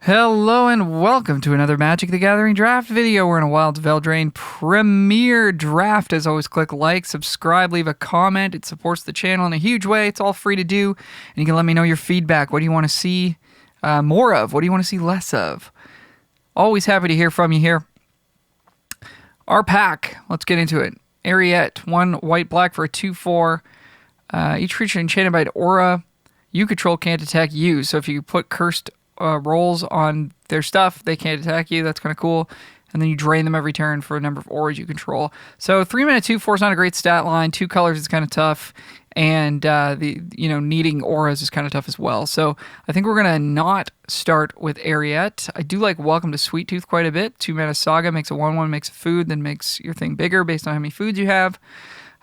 Hello and welcome to another Magic the Gathering draft video. We're in a Wilds of Eldraine premiere draft. As always, click like, subscribe, leave a comment. It supports the channel in a huge way. It's all free to do. And you can let me know your feedback. What do you want to see more of? What do you want to see less of? Always happy to hear from you here. Our pack. Let's get into it. Ariette, 1 white-black for a 2/4. Each creature enchanted by an aura you control can't attack you. So if you put cursed rolls on their stuff, they can't attack you. That's kind of cool. And then you drain them every turn for a number of auras you control. So 3 mana 2/4 is not a great stat line. 2 colors is kind of tough, and needing auras is kind of tough as well. So I think we're gonna not start with Ariette. I do like Welcome to Sweet Tooth quite a bit. 2 mana Saga makes a 1/1, makes a food, then makes your thing bigger based on how many foods you have.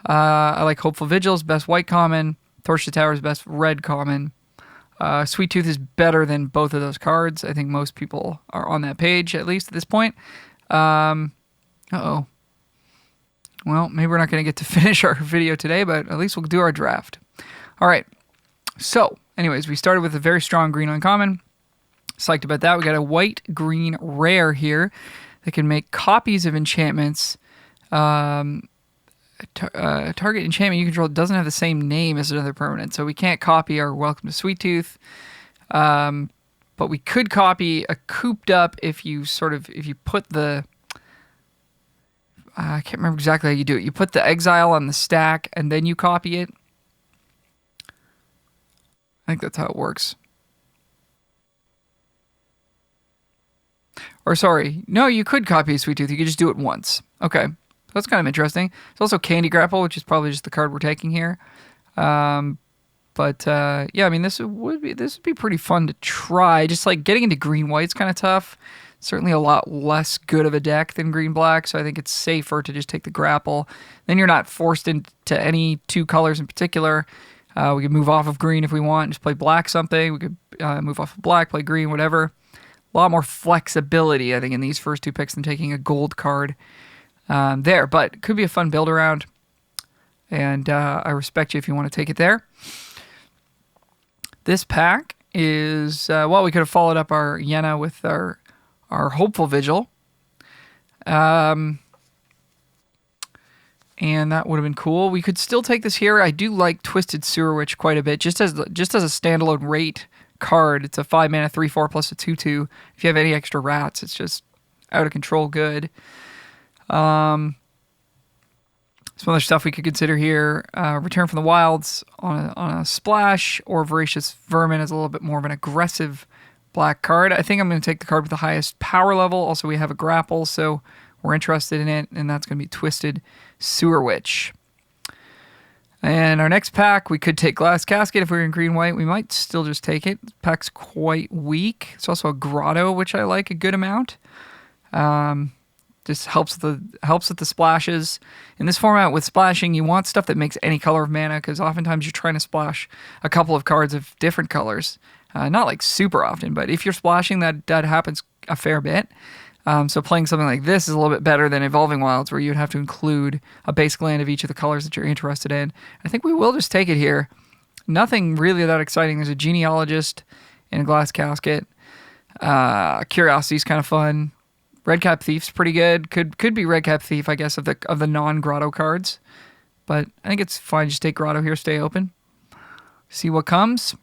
I like Hopeful Vigils, best white common. Torch the Tower is best red common. Sweet Tooth is better than both of those cards. I think most people are on that page, at least at this point. Uh-oh. Well, maybe we're not going to get to finish our video today, but at least we'll do our draft. All right. So, anyways, we started with a very strong green uncommon. Psyched about that. We got a white-green rare here that can make copies of enchantments. Target enchantment you control doesn't have the same name as another permanent, so we can't copy our Welcome to Sweet Tooth. But we could copy a Cooped Up if you put the I can't remember exactly how you do it. You put the exile on the stack and then you copy it. I think that's how it works. Or sorry, no, you could copy a Sweet Tooth. You could just do it once. Okay. That's kind of interesting. There's also Candy Grapple, which is probably just the card we're taking here. Yeah, I mean, this would be pretty fun to try. Just like getting into green-white's kind of tough. Certainly a lot less good of a deck than green-black, so I think it's safer to just take the grapple. Then you're not forced into any 2 colors in particular. We could move off of green if we want and just play black something. We could move off of black, play green, whatever. A lot more flexibility, I think, in these first 2 picks than taking a gold card. But could be a fun build around, and I respect you if you want to take it there. This pack is, we could have followed up our Yenna with our Hopeful Vigil, and that would have been cool. We could still take this here. I do like Twisted Sewer Witch quite a bit, just as a standalone rate card. It's a 5 mana 3/4 plus a 2/2. If you have any extra rats, it's just out of control good. Some other stuff we could consider here. Return from the Wilds on a splash, or Voracious Vermin is a little bit more of an aggressive black card. I think I'm going to take the card with the highest power level. Also, we have a grapple, so we're interested in it, and that's going to be Twisted Sewer Witch. And our next pack, we could take Glass Casket if we were in green-white. We might still just take it. This pack's quite weak. It's also a Grotto, which I like a good amount. Just helps with the splashes. In this format with splashing, you want stuff that makes any color of mana, because oftentimes you're trying to splash a couple of cards of different colors. Not like super often, but if you're splashing, that happens a fair bit. So playing something like this is a little bit better than Evolving Wilds, where you'd have to include a basic land of each of the colors that you're interested in. I think we will just take it here. Nothing really that exciting. There's a Genealogist in a Glass Casket. Curiosity's kind of fun. Redcap Thief's pretty good. Could be Redcap Thief, I guess, of the non-Grotto cards. But I think it's fine. Just take Grotto here, stay open. See what comes.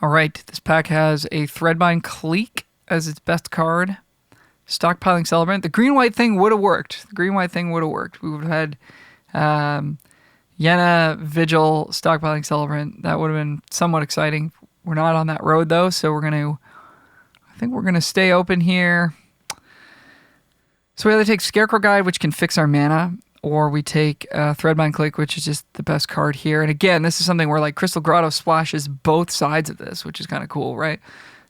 All right, this pack has a Threadbind Clique as its best card. Stockpiling Celebrant. The green-white thing would have worked. We would have had Yenna, Vigil, Stockpiling Celebrant. That would have been somewhat exciting. We're not on that road, though, so I think we're going to stay open here. So we either take Scarecrow Guide, which can fix our mana, or we take Threadbind Clique, which is just the best card here. And again, this is something where like Crystal Grotto splashes both sides of this, which is kind of cool, right?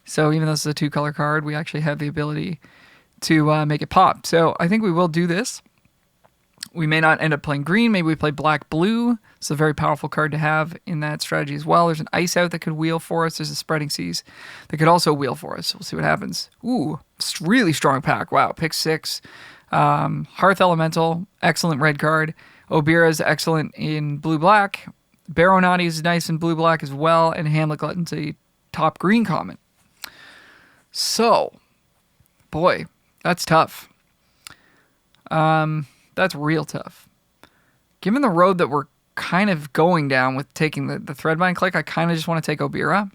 So even though this is a 2-color card, we actually have the ability to make it pop. So I think we will do this. We may not end up playing green. Maybe we play black-blue. It's a very powerful card to have in that strategy as well. There's an Ice Out that could wheel for us. There's a Spreading Seas that could also wheel for us. We'll see what happens. Ooh, it's really strong pack. Wow, pick 6. Hearth Elemental, excellent red card. Obira is excellent in blue-black. Baronati is nice in blue-black as well. And Hamlet Glutton's a top green common. So, boy, that's tough. That's real tough. Given the road that we're kind of going down with taking the Threadbind Click, I kind of just want to take Obira.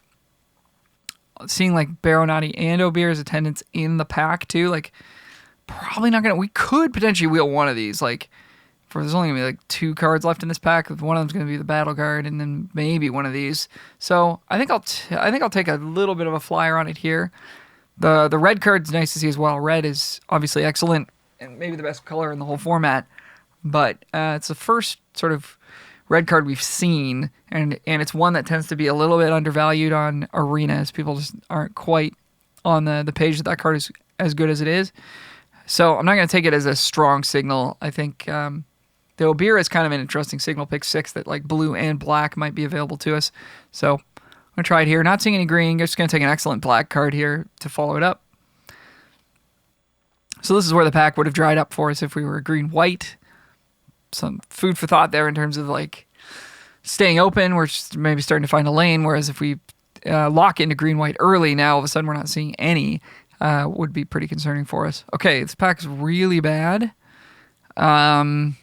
Seeing like Baronati and Obira's attendance in the pack too, like probably not gonna. We could potentially wheel one of these. Like, for there's only gonna be like 2 cards left in this pack. One of them's gonna be the battle card, and then maybe one of these. So I think I'll take a little bit of a flyer on it here. The red card's nice to see as well. Red is obviously excellent and maybe the best color in the whole format. But it's the first sort of red card we've seen, and it's one that tends to be a little bit undervalued on arenas. People just aren't quite on the page that card is as good as it is. So I'm not going to take it as a strong signal. I think the Obira is kind of an interesting signal, pick 6, that like blue and black might be available to us. So I'm going to try it here. Not seeing any green. Just going to take an excellent black card here to follow it up. So this is where the pack would have dried up for us if we were green-white. Some food for thought there in terms of like staying open. We're just maybe starting to find a lane, whereas if we lock into green-white early, now all of a sudden we're not seeing any, would be pretty concerning for us. Okay, this pack is really bad. Yeah,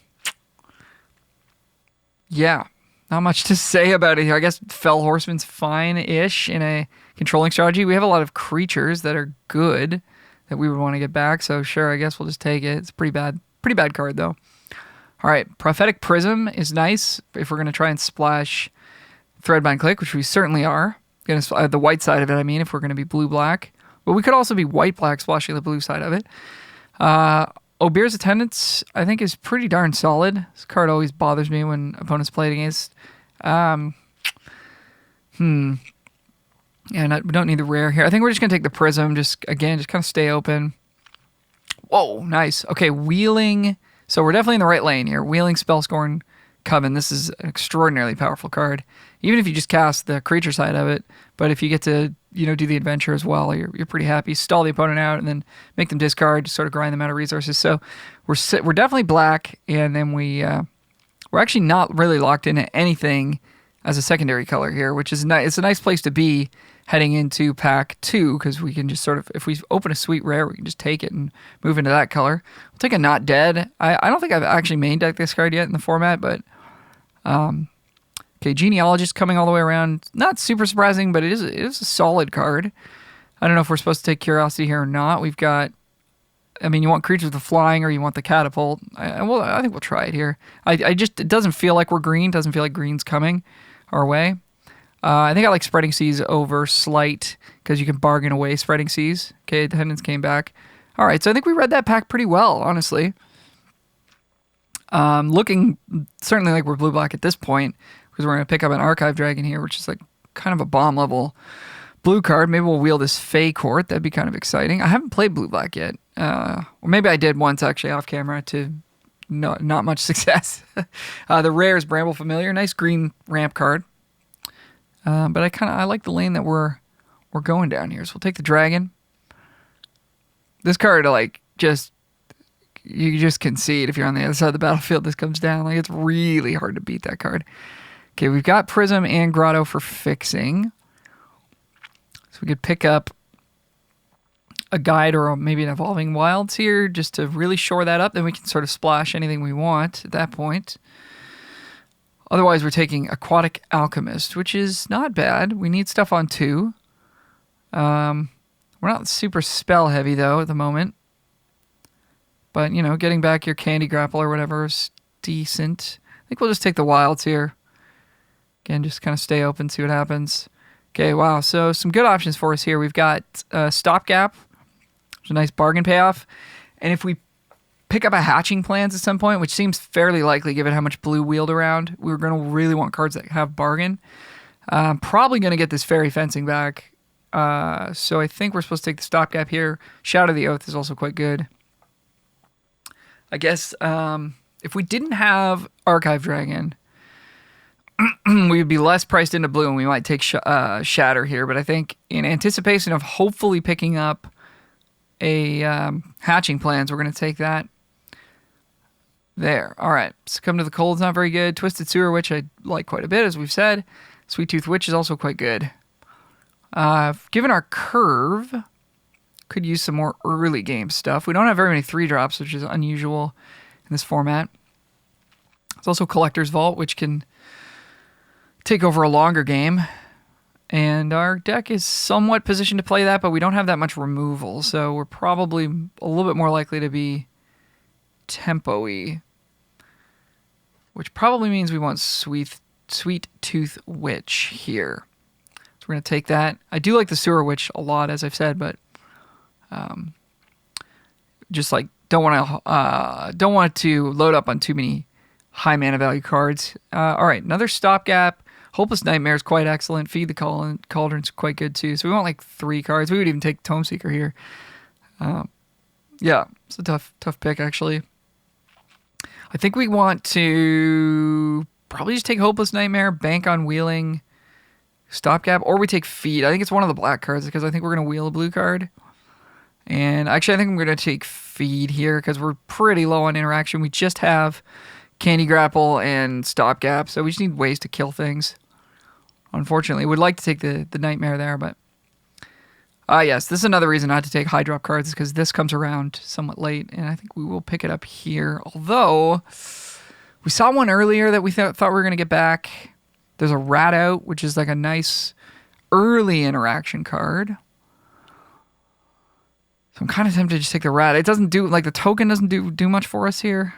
not much to say about it here. I guess Fell Horseman's fine-ish in a controlling strategy. We have a lot of creatures that are good that we would want to get back, so sure, I guess we'll just take it. It's pretty bad card though. All right, Prophetic Prism is nice if we're going to try and splash Threadbind Click, which we certainly are. The white side of it, I mean, if we're going to be blue-black. But we could also be white-black splashing the blue side of it. Obira's Attendance, I think, is pretty darn solid. This card always bothers me when opponents play it against. Yeah, we don't need the rare here. I think we're just going to take the Prism, just kind of stay open. Whoa, nice. Okay, Wheeling. So we're definitely in the right lane here. Wheeling Spellscorn Coven. This is an extraordinarily powerful card. Even if you just cast the creature side of it, but if you get to do the adventure as well, you're pretty happy. Stall the opponent out and then make them discard, just sort of grind them out of resources. So we're definitely black, and then we're actually not really locked into anything as a secondary color here, which is nice. It's a nice place to be heading into pack 2, because we can just sort of, if we open a sweet rare, we can just take it and move into that color. We'll take a Not Dead. I don't think I've actually main decked this card yet in the format, but okay, Genealogist coming all the way around. Not super surprising, but it is a solid card. I don't know if we're supposed to take Curiosity here or not. We've got, I mean, you want creatures with flying or you want the Catapult. I think we'll try it here. It doesn't feel like we're green. Doesn't feel like green's coming our way. I think I like Spreading Seas over Slight because you can bargain away Spreading Seas. Okay, Attendance came back. All right, so I think we read that pack pretty well, honestly. Looking certainly like we're blue-black at this point, because we're going to pick up an Archive Dragon here, which is like kind of a bomb-level blue card. Maybe we'll wheel this Fey Court. That'd be kind of exciting. I haven't played blue-black yet. Or maybe I did once, actually, off-camera to not much success. The rare is Bramble Familiar. Nice green ramp card. But I like the lane that we're going down here. So we'll take the dragon. This card, like, you just concede if you're on the other side of the battlefield. This comes down. Like, it's really hard to beat that card. Okay, we've got Prism and Grotto for fixing. So we could pick up a Guide or maybe an Evolving Wilds here just to really shore that up. Then we can sort of splash anything we want at that point. Otherwise, we're taking Aquatic Alchemist, which is not bad. We need stuff on 2. We're not super spell heavy, though, at the moment. But, getting back your Candy Grapple or whatever is decent. I think we'll just take the Wilds here. Again, just kind of stay open, see what happens. Okay, wow. So some good options for us here. We've got Stopgap. It's a nice bargain payoff. And if we pick up a Hatching Plans at some point, which seems fairly likely given how much blue wheeled around, we're going to really want cards that have bargain. Probably going to get this Fairy Fencing back. So I think we're supposed to take the Stopgap here. Shadow of the Oath is also quite good. I guess if we didn't have Archive Dragon, we would be less priced into blue and we might take Shatter here. But I think in anticipation of hopefully picking up a Hatching Plans, we're going to take that. There. All right. Succumb to the Cold's not very good. Twisted Sewer Witch I like quite a bit, as we've said. Sweet Tooth Witch is also quite good. Given our curve, Could use some more early game stuff. We don't have very many 3-drops, which is unusual in this format. There's also Collector's Vault, which can take over a longer game. And our deck is somewhat positioned to play that, but we don't have that much removal, so we're probably a little bit more likely to be tempo-y, which probably means we want Sweet Tooth Witch here. So we're going to take that. I do like the Sewer Witch a lot, as I've said, but just like don't want to load up on too many high mana value cards. All right, another stopgap. Hopeless Nightmare is quite excellent. Feed the Cauldron's quite good too. So we want like 3 cards. We would even take Tome Seeker here. Yeah, it's a tough pick actually. I think we want to probably just take Hopeless Nightmare, bank on wheeling stopgap, or we take Feed. I think it's one of the black cards because I think we're going to wheel a blue card. And actually, I think I'm going to take Feed here because we're pretty low on interaction. We just have Candy Grapple and Stopgap, so we just need ways to kill things. Unfortunately, would like to take the Nightmare there, but yes, this is another reason not to take high drop cards because this comes around somewhat late, and I think we will pick it up here. Although we saw one earlier that we thought we were going to get back. There's a Rat Out, which is like a nice early interaction card. So I'm kind of tempted to just take the Rat. It doesn't do, like, the token doesn't do much for us here,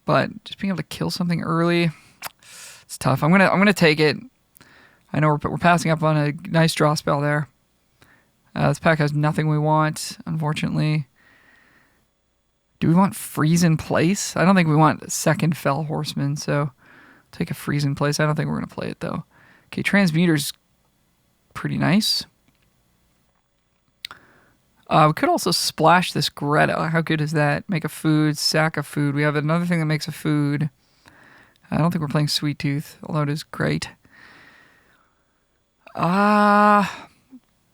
but just being able to kill something early, it's tough. I'm gonna take it. I know we're passing up on a nice draw spell there. This pack has nothing we want, unfortunately. Do we want Freeze in Place? I don't think we want a second Fell Horseman, so take a Freeze in Place. I don't think we're going to play it, though. Okay, Transmuter's pretty nice. We could also splash this Greta. How good is that? Make a food, sack a food. We have another thing that makes a food. I don't think we're playing Sweet Tooth, although it is great.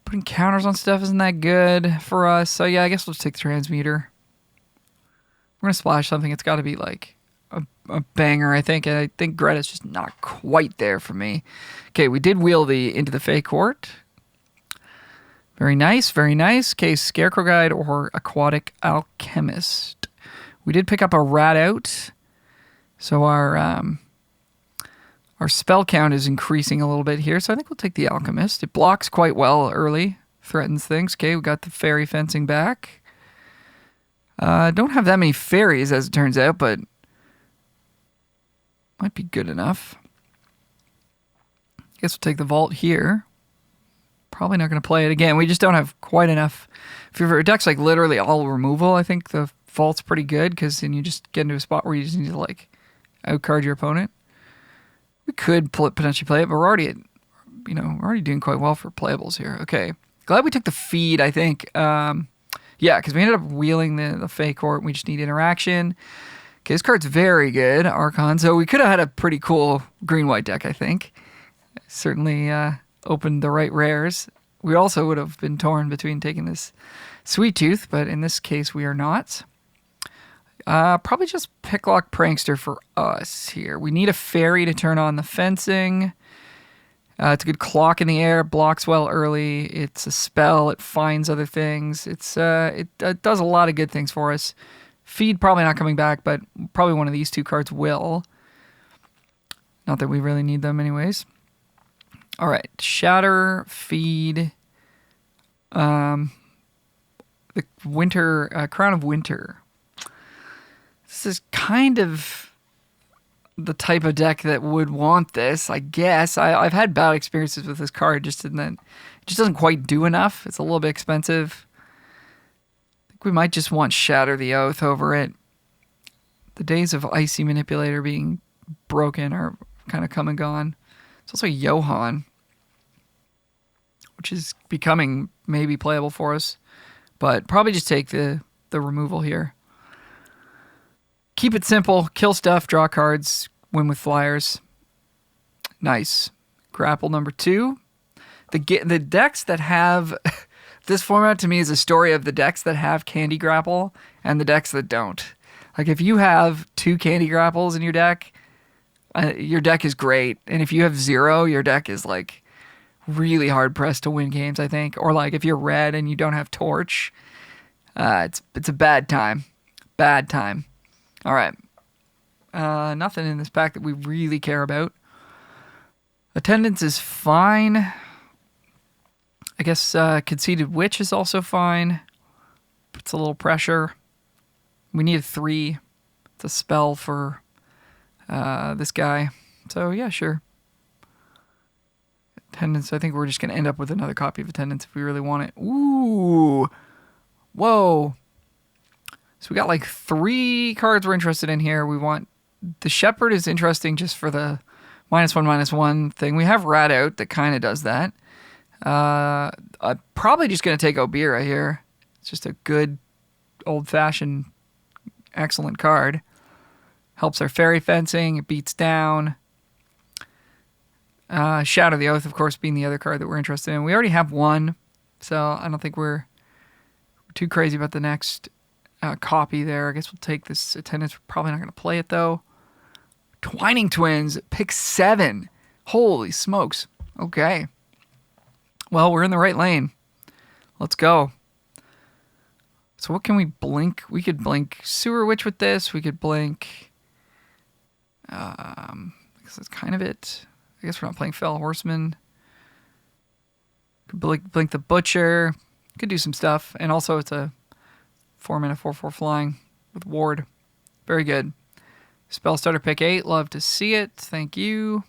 Putting counters on stuff isn't that good for us. So yeah, I guess we'll just take the Transmuter. We're going to splash something. It's got to be like a banger, I think. And I think Greta's just not quite there for me. Okay, we did wheel into the Fey Court. Very nice, very nice. Okay, Scarecrow Guide or Aquatic Alchemist. We did pick up a Rat Out. So our spell count is increasing a little bit here, so I think we'll take the Alchemist. It blocks quite well early, threatens things. Okay, we got the Fairy Fencing back. Don't have that many fairies, as it turns out, but might be good enough. Guess we'll take the Vault here. Probably not going to play it again. We just don't have quite enough. If your deck's like literally all removal, I think the Vault's pretty good because then you just get into a spot where you just need to like outcard your opponent. We could potentially play it, but we're already doing quite well for playables here. Okay, glad we took the Feed. I think, yeah, because we ended up wheeling the Fey Court. And we just need interaction. Okay, this card's very good, Archon. So we could have had a pretty cool green-white deck. I think certainly opened the right rares. We also would have been torn between taking this Sweet Tooth, but in this case we are not. Probably just Picklock Prankster for us here. We need a fairy to turn on the fencing. It's a good clock in the air, blocks well early. It's a spell, it finds other things. It does a lot of good things for us. Feed probably not coming back, but probably one of these 2 cards will. Not that we really need them anyways. All right, Shatter, Feed, the Winter, Crown of Winter. This is kind of the type of deck that would want this, I guess. I've had bad experiences with this card, just in that it just doesn't quite do enough. It's a little bit expensive. I think we might just want Shatter the Oath over it. The days of Icy Manipulator being broken are kind of come and gone. It's also Johan, which is becoming maybe playable for us, but probably just take the removal here. Keep it simple, kill stuff, draw cards, win with flyers. Nice. Grapple number 2. The decks that have... This format to me is a story of the decks that have Candy Grapple and the decks that don't. Like if you have 2 Candy Grapples in your deck is great. And if you have 0, your deck is like really hard pressed to win games, I think. Or like if you're red and you don't have torch, it's a bad time. Bad time. All right. Nothing in this pack that we really care about. Attendance is fine. I guess Conceited Witch is also fine. It's a little pressure. We need a 3. It's a spell for this guy. So yeah, sure. Attendance, I think we're just going to end up with another copy of Attendance if we really want it. Ooh. Whoa. So we got like 3 cards we're interested in here. We want... The Shepherd is interesting just for the -1/-1 thing. We have Rat Out that kind of does that. I'm probably just going to take Obira here. It's just a good, old-fashioned, excellent card. Helps our fairy fencing. It beats down. Shadow the Oath, of course, being the other card that we're interested in. We already have one, so I don't think we're too crazy about the next copy there. I guess we'll take this Attendance. We're probably not going to play it, though. Twining Twins, pick 7. Holy smokes. Okay. Well, we're in the right lane. Let's go. So what can we blink? We could blink Sewer Witch with this. We could blink... I guess that's kind of it. I guess we're not playing Fell Horseman. Could blink the Butcher. Could do some stuff. And also it's a 4-mana 4/4 flying with Ward. Very good. Spell Starter pick 8. Love to see it. Thank you.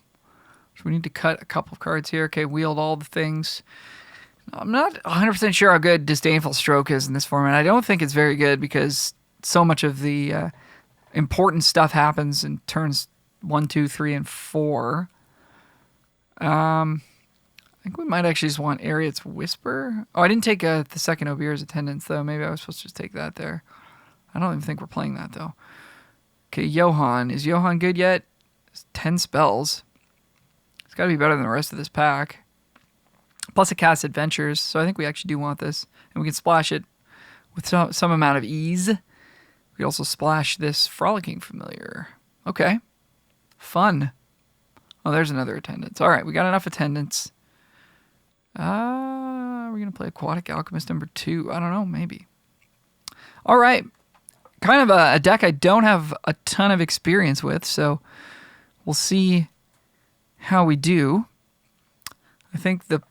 So we need to cut a couple of cards here. Okay, wield all the things. I'm not 100% sure how good Disdainful Stroke is in this format. I don't think it's very good because so much of the important stuff happens in turns 1, 2, 3, and 4. I think we might actually just want Ariat's Whisper. Oh, I didn't take the second Obira's Attendance, though. Maybe I was supposed to just take that there. I don't even think we're playing that, though. Okay, Johan. Is Johan good yet? It's 10 spells. It's got to be better than the rest of this pack. Plus it casts Adventures, so I think we actually do want this. And we can splash it with some amount of ease. We can also splash this Frolicking Familiar. Okay. Fun. Oh, there's another Attendance. All right, we got enough Attendance. We're going to play Aquatic Alchemist number 2. I don't know, maybe. All right. Kind of a deck I don't have a ton of experience with, so we'll see how we do. I think the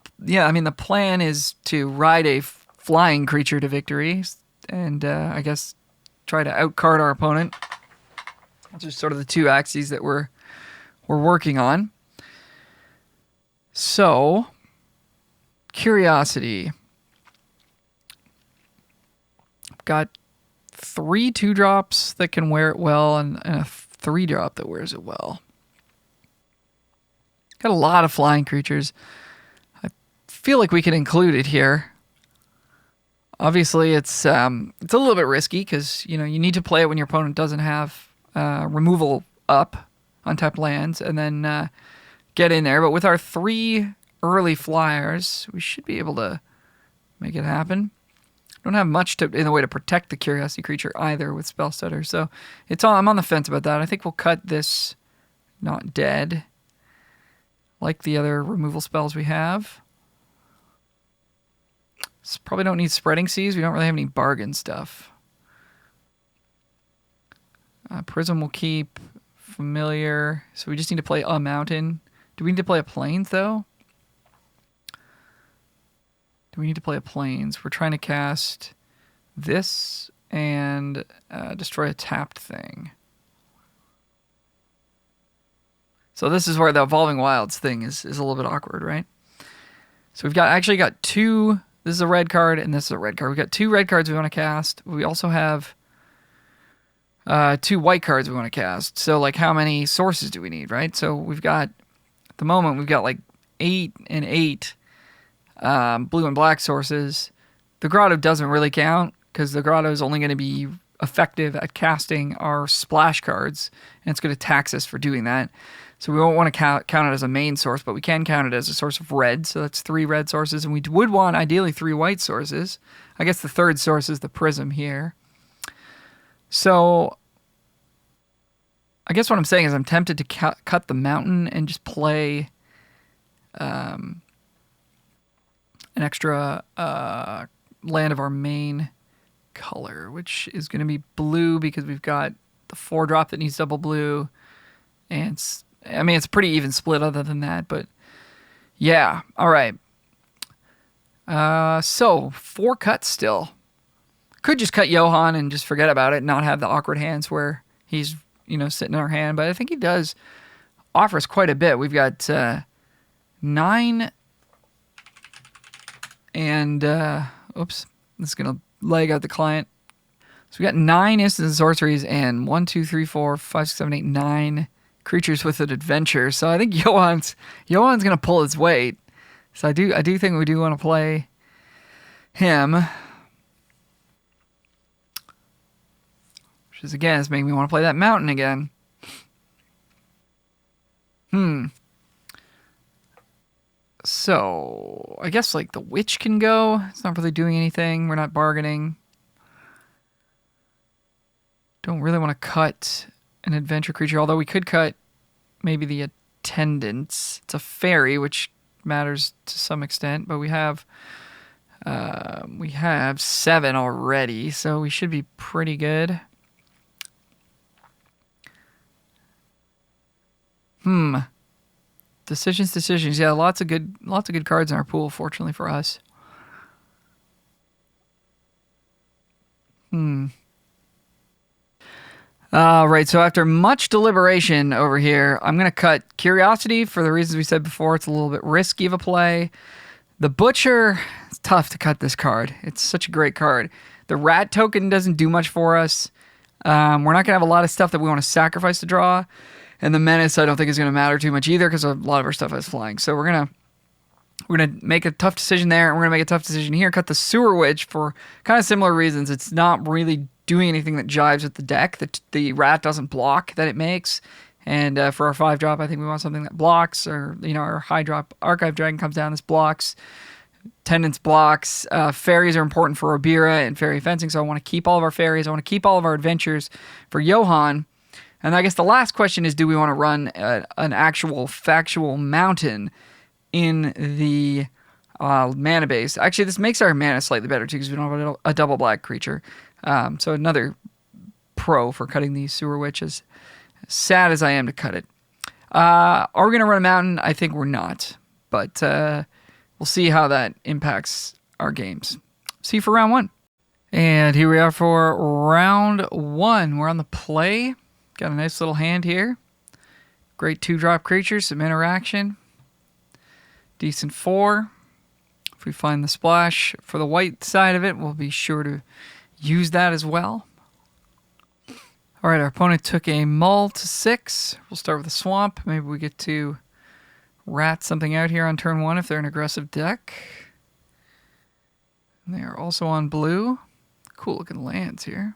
plan is to ride a flying creature to victory and I guess try to outcard our opponent. That's just sort of the 2 axes that we're working on. So, Curiosity. Got 3 2-drops that can wear it well and a 3-drop that wears it well. Got a lot of flying creatures. I feel like we can include it here. Obviously, it's a little bit risky because you need to play it when your opponent doesn't have removal up on tapped lands and then get in there. But with our 3 early flyers, we should be able to make it happen. Don't have much in the way to protect the Curiosity creature either with Spell Stutter, so I'm on the fence about that. I think we'll cut this Not Dead, like the other removal spells we have. Probably don't need Spreading Seas. We don't really have any bargain stuff. Prism will keep. Familiar. So we just need to play a mountain. Do we need to play a plains, though? Do we need to play a plains? We're trying to cast this and destroy a tapped thing. So this is where the Evolving Wilds thing is a little bit awkward, right? So we've actually got 2. This is a red card and this is a red card. We've got 2 red cards we want to cast. We also have 2 white cards we want to cast. So like how many sources do we need, right? So we've got, at the moment, we've got like 8 and 8 blue and black sources. The Grotto doesn't really count because the Grotto is only going to be effective at casting our splash cards, and it's going to tax us for doing that. So we won't want to count it as a main source, but we can count it as a source of red. So that's 3 red sources, and we would want ideally 3 white sources. I guess the third source is the Prism here. So I guess what I'm saying is I'm tempted to cut the mountain and just play an extra land of our main color, which is going to be blue because we've got the 4-drop that needs double blue. And I mean, it's a pretty even split other than that, but yeah. All right. So 4 cuts still. Could just cut Johan and just forget about it and not have the awkward hands where he's, sitting in our hand. But I think he does offer us quite a bit. We've got 9 and, oops, this is going to lag out the client. So we got 9 instant sorceries and 1, 2, 3, 4, 5, 6, 7, 8, 9 creatures with an adventure. So I think Johan's gonna pull his weight. So I do think we do want to play him, which is again is making me want to play that mountain again. So I guess like the witch can go. It's not really doing anything. We're not bargaining. Don't really want to cut an adventure creature, although we could cut maybe the attendants. It's a fairy, which matters to some extent, but we have 7 already, so we should be pretty good. Decisions. Yeah, lots of good cards in our pool, fortunately for us. Right, so after much deliberation over here, I'm going to cut Curiosity for the reasons we said before. It's a little bit risky of a play. The Butcher, it's tough to cut this card. It's such a great card. The Rat token doesn't do much for us. We're not going to have a lot of stuff that we want to sacrifice to draw. And the Menace, I don't think is going to matter too much either because a lot of our stuff is flying. So we're gonna make a tough decision there, and we're gonna make a tough decision here. Cut the Sewer Witch for kind of similar reasons. It's not really doing anything that jives with the deck. The Rat doesn't block that it makes. And for our 5-drop, I think we want something that blocks, or our high-drop Archive Dragon comes down. This blocks. Tendance blocks. Fairies are important for Obira and fairy fencing, so I want to keep all of our fairies. I want to keep all of our adventures for Johan. And I guess the last question is, do we want to run an actual factual mountain in the mana base? Actually, this makes our mana slightly better too because we don't have a double black creature. So another pro for cutting these Sewer Witches. Sad as I am to cut it. Are we going to run a mountain? I think we're not. But we'll see how that impacts our games. See you for round 1. And here we are for round 1. We're on the play. Got a nice little hand here. Great 2-drop creatures, some interaction. Decent 4. If we find the splash for the white side of it, we'll be sure to use that as well. All right, our opponent took a mull to 6. We'll start with a swamp. Maybe we get to rat something out here on turn 1 if they're an aggressive deck. And they are also on blue. Cool looking lands here.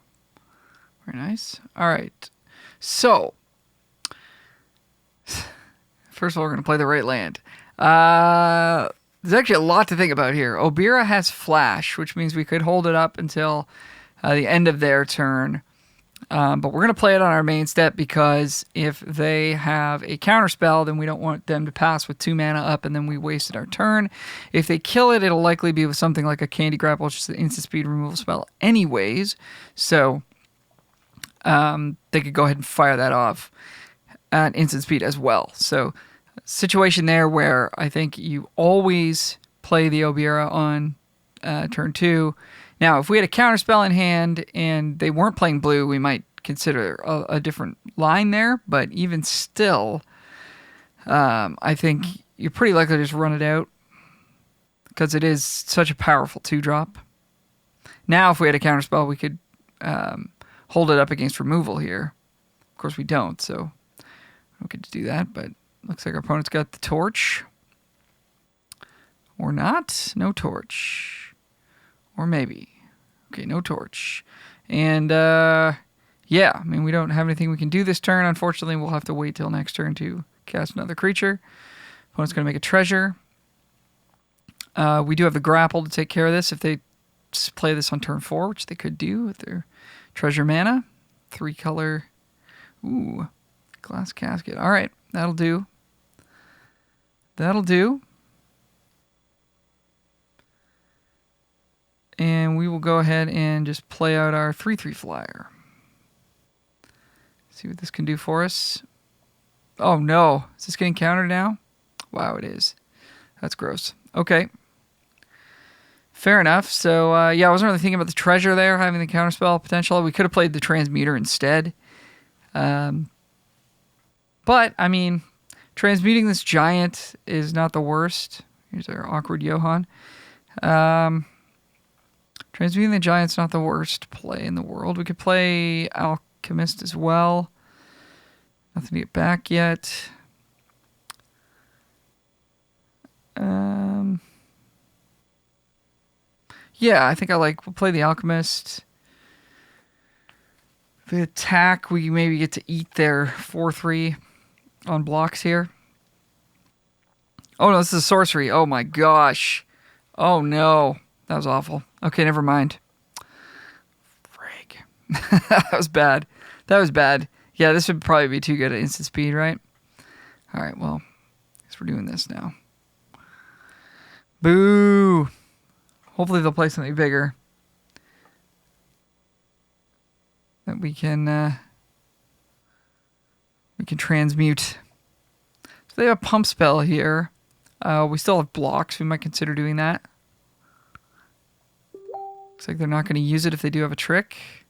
Very nice. All right. So, first of all, we're going to play the right land. There's actually a lot to think about here. Obira has Flash, which means we could hold it up until the end of their turn. But we're going to play it on our main step because if they have a counterspell, then we don't want them to pass with 2 mana up and then we wasted our turn. If they kill it, it'll likely be with something like a Candy Grapple, which is an instant speed removal spell anyways. So they could go ahead and fire that off at instant speed as well. So situation there where I think you always play the Obira on turn 2. Now, if we had a counterspell in hand and they weren't playing blue, we might consider a different line there. But even still, I think you're pretty likely to just run it out because it is such a powerful 2-drop. Now, if we had a counterspell, we could hold it up against removal here. Of course, we don't, so we don't get to do that. But looks like our opponent's got the torch. Or not. No torch. Or maybe. Okay, no torch. And, yeah, I mean, we don't have anything we can do this turn. Unfortunately, we'll have to wait till next turn to cast another creature. Opponent's going to make a treasure. We do have the grapple to take care of this if they play this on turn 4, which they could do with their treasure mana. 3-color. Ooh, glass casket. All right, that'll do. That'll do. And we will go ahead and just play out our 3/3 flyer. See what this can do for us. Oh no, is this getting countered now? Wow, it is. That's gross. Okay. Fair enough. So, yeah, I wasn't really thinking about the treasure there, having the counterspell potential. We could have played the transmuter instead. But, I mean, transmuting this giant is not the worst. Here's our awkward Johan. Transmuting the giant's not the worst play in the world. We could play Alchemist as well. Nothing to get back yet. Yeah, I think we'll play the Alchemist. The attack, we maybe get to eat their 4/3 on blocks here. Oh no, this is a sorcery. Oh my gosh. Oh no. That was awful. Okay, never mind. Frig. That was bad. That was bad. Yeah, this would probably be too good at instant speed, right? Alright, well, I guess we're doing this now. Boo! Hopefully they'll play something bigger that we can transmute. So they have a pump spell here. We still have blocks. We might consider doing that. Looks like they're not going to use it if they do have a trick.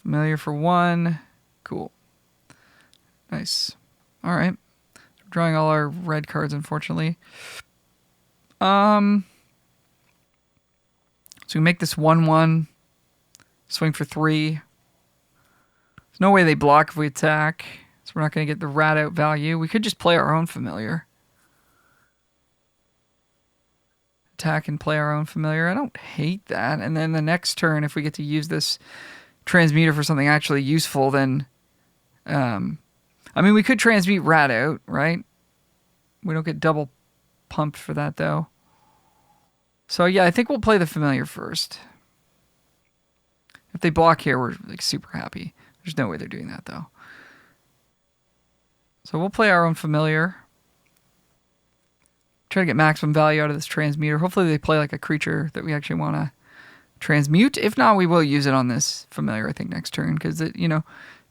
Familiar for 1. Cool. Nice. All right. We're drawing all our red cards, unfortunately. So we make this 1/1. Swing for 3. There's no way they block if we attack. So we're not going to get the rat out value. We could just play our own familiar. Attack and play our own familiar. I don't hate that. And then the next turn, if we get to use this transmuter for something actually useful, then... I mean, we could transmute rat out, right? We don't get double pumped for that, though. So, yeah, I think we'll play the familiar first. If they block here, we're like super happy. There's no way they're doing that, though. So we'll play our own familiar. Try to get maximum value out of this transmuter. Hopefully they play like a creature that we actually want to transmute. If not, we will use it on this familiar, I think, next turn. Because it,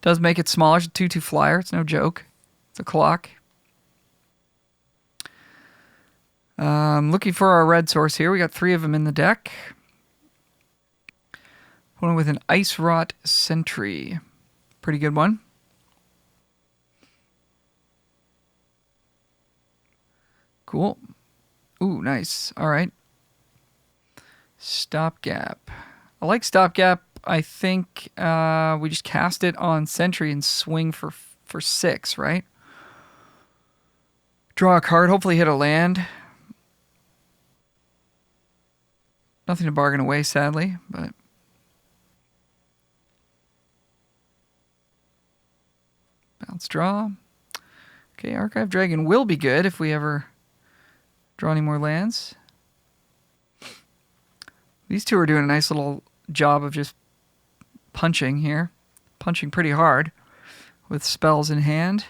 does make it smaller. It's a 2/2 flyer. It's no joke. It's a clock. Looking for our red source here. We got 3 of them in the deck. One with an Ice Rot Sentry. Pretty good one. Cool. Ooh, nice. All right. Stopgap. I like Stopgap. I think we just cast it on Sentry and swing for 6, right? Draw a card, hopefully hit a land. Nothing to bargain away, sadly, but... Bounce draw. Okay, Archive Dragon will be good if we ever draw any more lands. These two are doing a nice little job of just punching here. Punching pretty hard with spells in hand.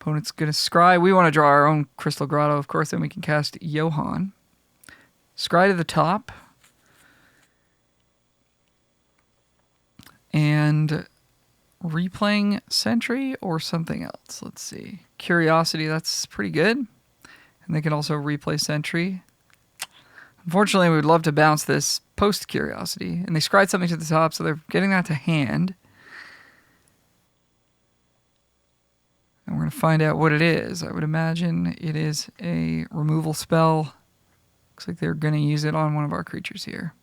Opponent's going to scry. We want to draw our own Crystal Grotto, of course, then we can cast Johan. Scry to the top. And replaying Sentry or something else. Let's see. Curiosity, that's pretty good. And they can also replay Sentry. Unfortunately, we would love to bounce this post-Curiosity. And they scried something to the top, so they're getting that to hand. And we're going to find out what it is. I would imagine it is a removal spell. Looks like they're going to use it on one of our creatures here.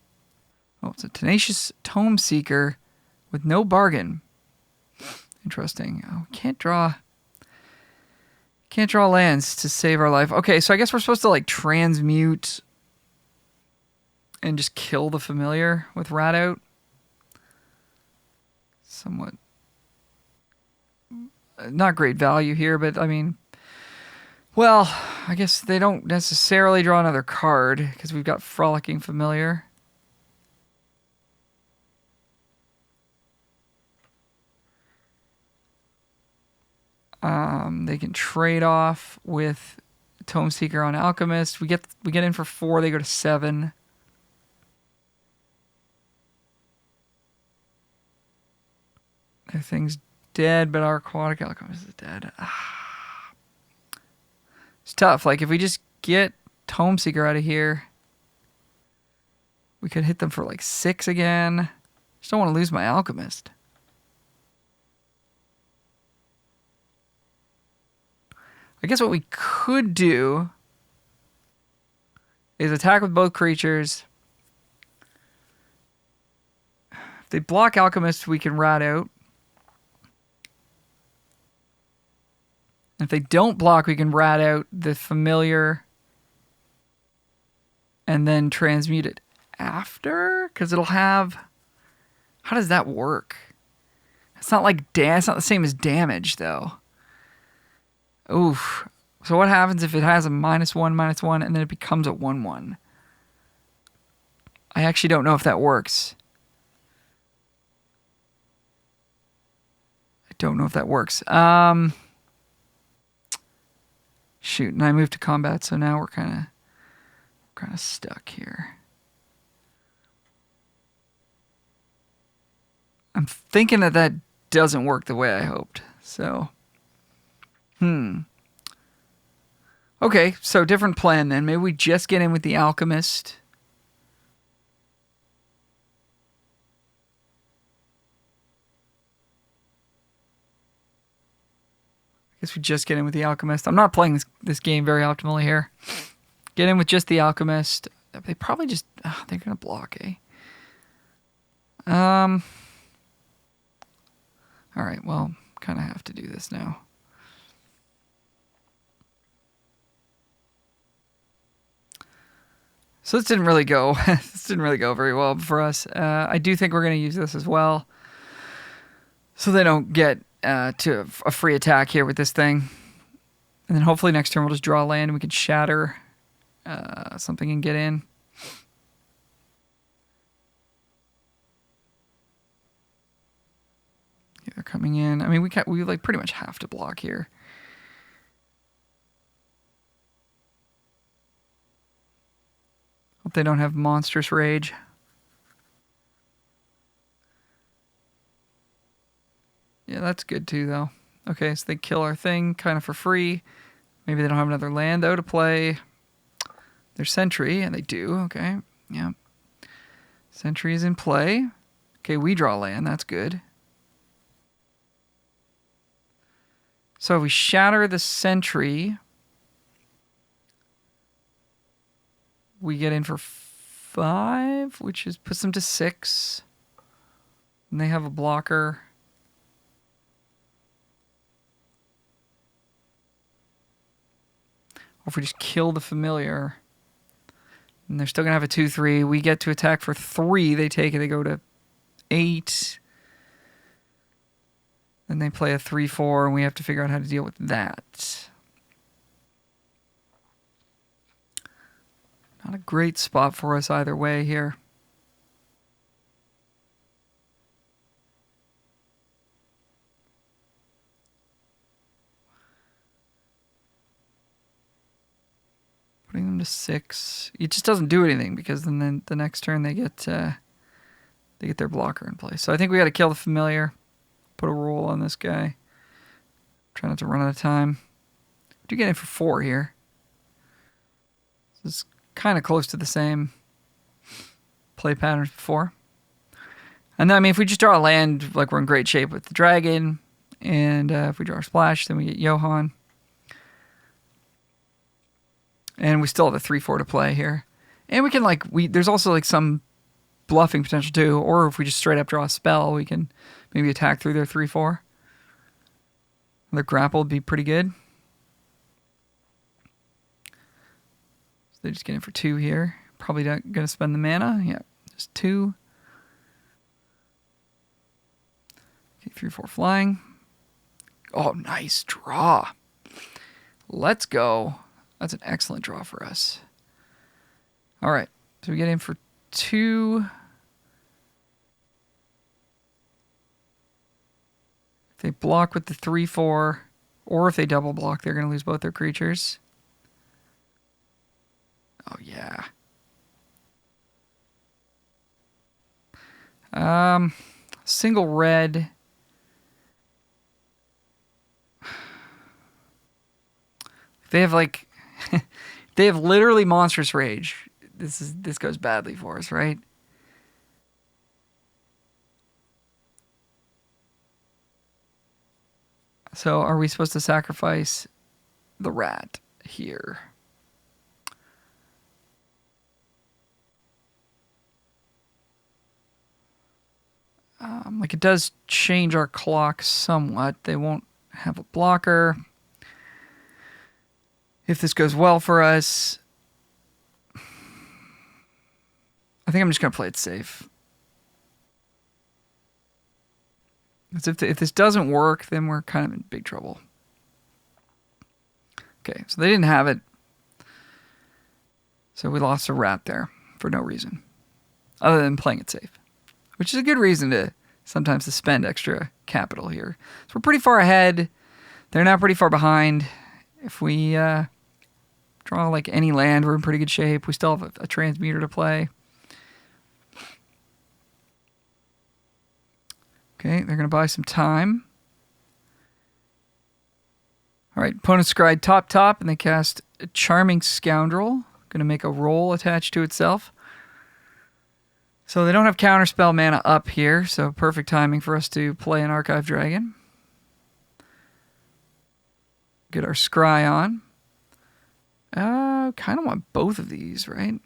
Oh, it's a Tenacious Tome Seeker with no bargain. Interesting. Oh, can't draw lands to save our life. Okay, so I guess we're supposed to like transmute and just kill the familiar with rat out. Somewhat not great value here, but I mean, well, I guess they don't necessarily draw another card because we've got Frolicking Familiar. They can trade off with Tome Seeker on Alchemist. We get in for 4. They go to 7. Their thing's dead, but our Aquatic Alchemist is dead. It's tough. Like, if we just get Tome Seeker out of here, we could hit them for like 6 again. Just don't want to lose my Alchemist. I guess what we could do is attack with both creatures. If they block Alchemist, we can rat out. If they don't block, we can rat out the Familiar and then transmute it after, because it'll have... How does that work? It's not like it's not the same as damage, though. Oof. So what happens if it has a -1/-1 and then it becomes a 1/1? I actually don't know if that works. I don't know if that works. Shoot, and I moved to combat, so now we're kind of stuck here. I'm thinking that doesn't work the way I hoped. So, okay, so different plan then. Maybe we just get in with the Alchemist. I guess we just get in with the Alchemist. I'm not playing this game very optimally here. Get in with just the Alchemist. They probably just... they're going to block, eh? Alright, well, kind of have to do this now. So this didn't really go. This didn't really go very well for us. I do think we're going to use this as well, so they don't get to a free attack here with this thing. And then hopefully next turn we'll just draw land and we can shatter something and get in. Yeah, they're coming in. I mean, we like pretty much have to block here. Hope they don't have monstrous rage. Yeah, that's good too, though. Okay, so they kill our thing kind of for free. Maybe they don't have another land, though, to play their Sentry, and they do. Okay, yeah. Sentry is in play. Okay, we draw land. That's good. So if we shatter the Sentry, we get in for 5, which puts them to 6. And they have a blocker. Or if we just kill the Familiar, and they're still going to have a 2/3. We get to attack for 3. They take it. They go to 8. Then they play a 3/4, and we have to figure out how to deal with that. Not a great spot for us either way here. Putting them to 6. It just doesn't do anything because then the next turn they get their blocker in place. So I think we got to kill the Familiar. Put a roll on this guy. Try not to run out of time. Do get in for 4 here. This is kind of close to the same play patterns before. And then, I mean, if we just draw a land, like we're in great shape with the dragon, and if we draw a splash, then we get Johan. And we still have a 3/4 to play here. And we can, like, there's also, like, some bluffing potential, too. Or if we just straight up draw a spell, we can maybe attack through their 3/4. Their grapple would be pretty good. So they just get in for 2 here. Probably not going to spend the mana. Yeah, just 2. Okay, 3/4 flying. Oh, nice draw. Let's go. That's an excellent draw for us. All right, so we get in for 2. If they block with the 3/4, Or if they double block, they're going to lose both their creatures. Oh, yeah. Single red. They have like, they have literally monstrous rage. This goes badly for us, right? So are we supposed to sacrifice the rat here? Like it does change our clock somewhat. They won't have a blocker. If this goes well for us, I think I'm just going to play it safe. Because if this doesn't work, then we're kind of in big trouble. Okay, so they didn't have it. So we lost a rat there for no reason. Other than playing it safe. Which is a good reason to sometimes to spend extra capital here. So we're pretty far ahead. They're now pretty far behind. If we draw like any land, we're in pretty good shape. We still have a transmuter to play. Okay, they're going to buy some time. All right, opponent scryed top, and they cast a Charming Scoundrel. Going to make a roll attached to itself. So they don't have counterspell mana up here, so perfect timing for us to play an Archive Dragon. Get our scry on. Kind of want both of these, right? Of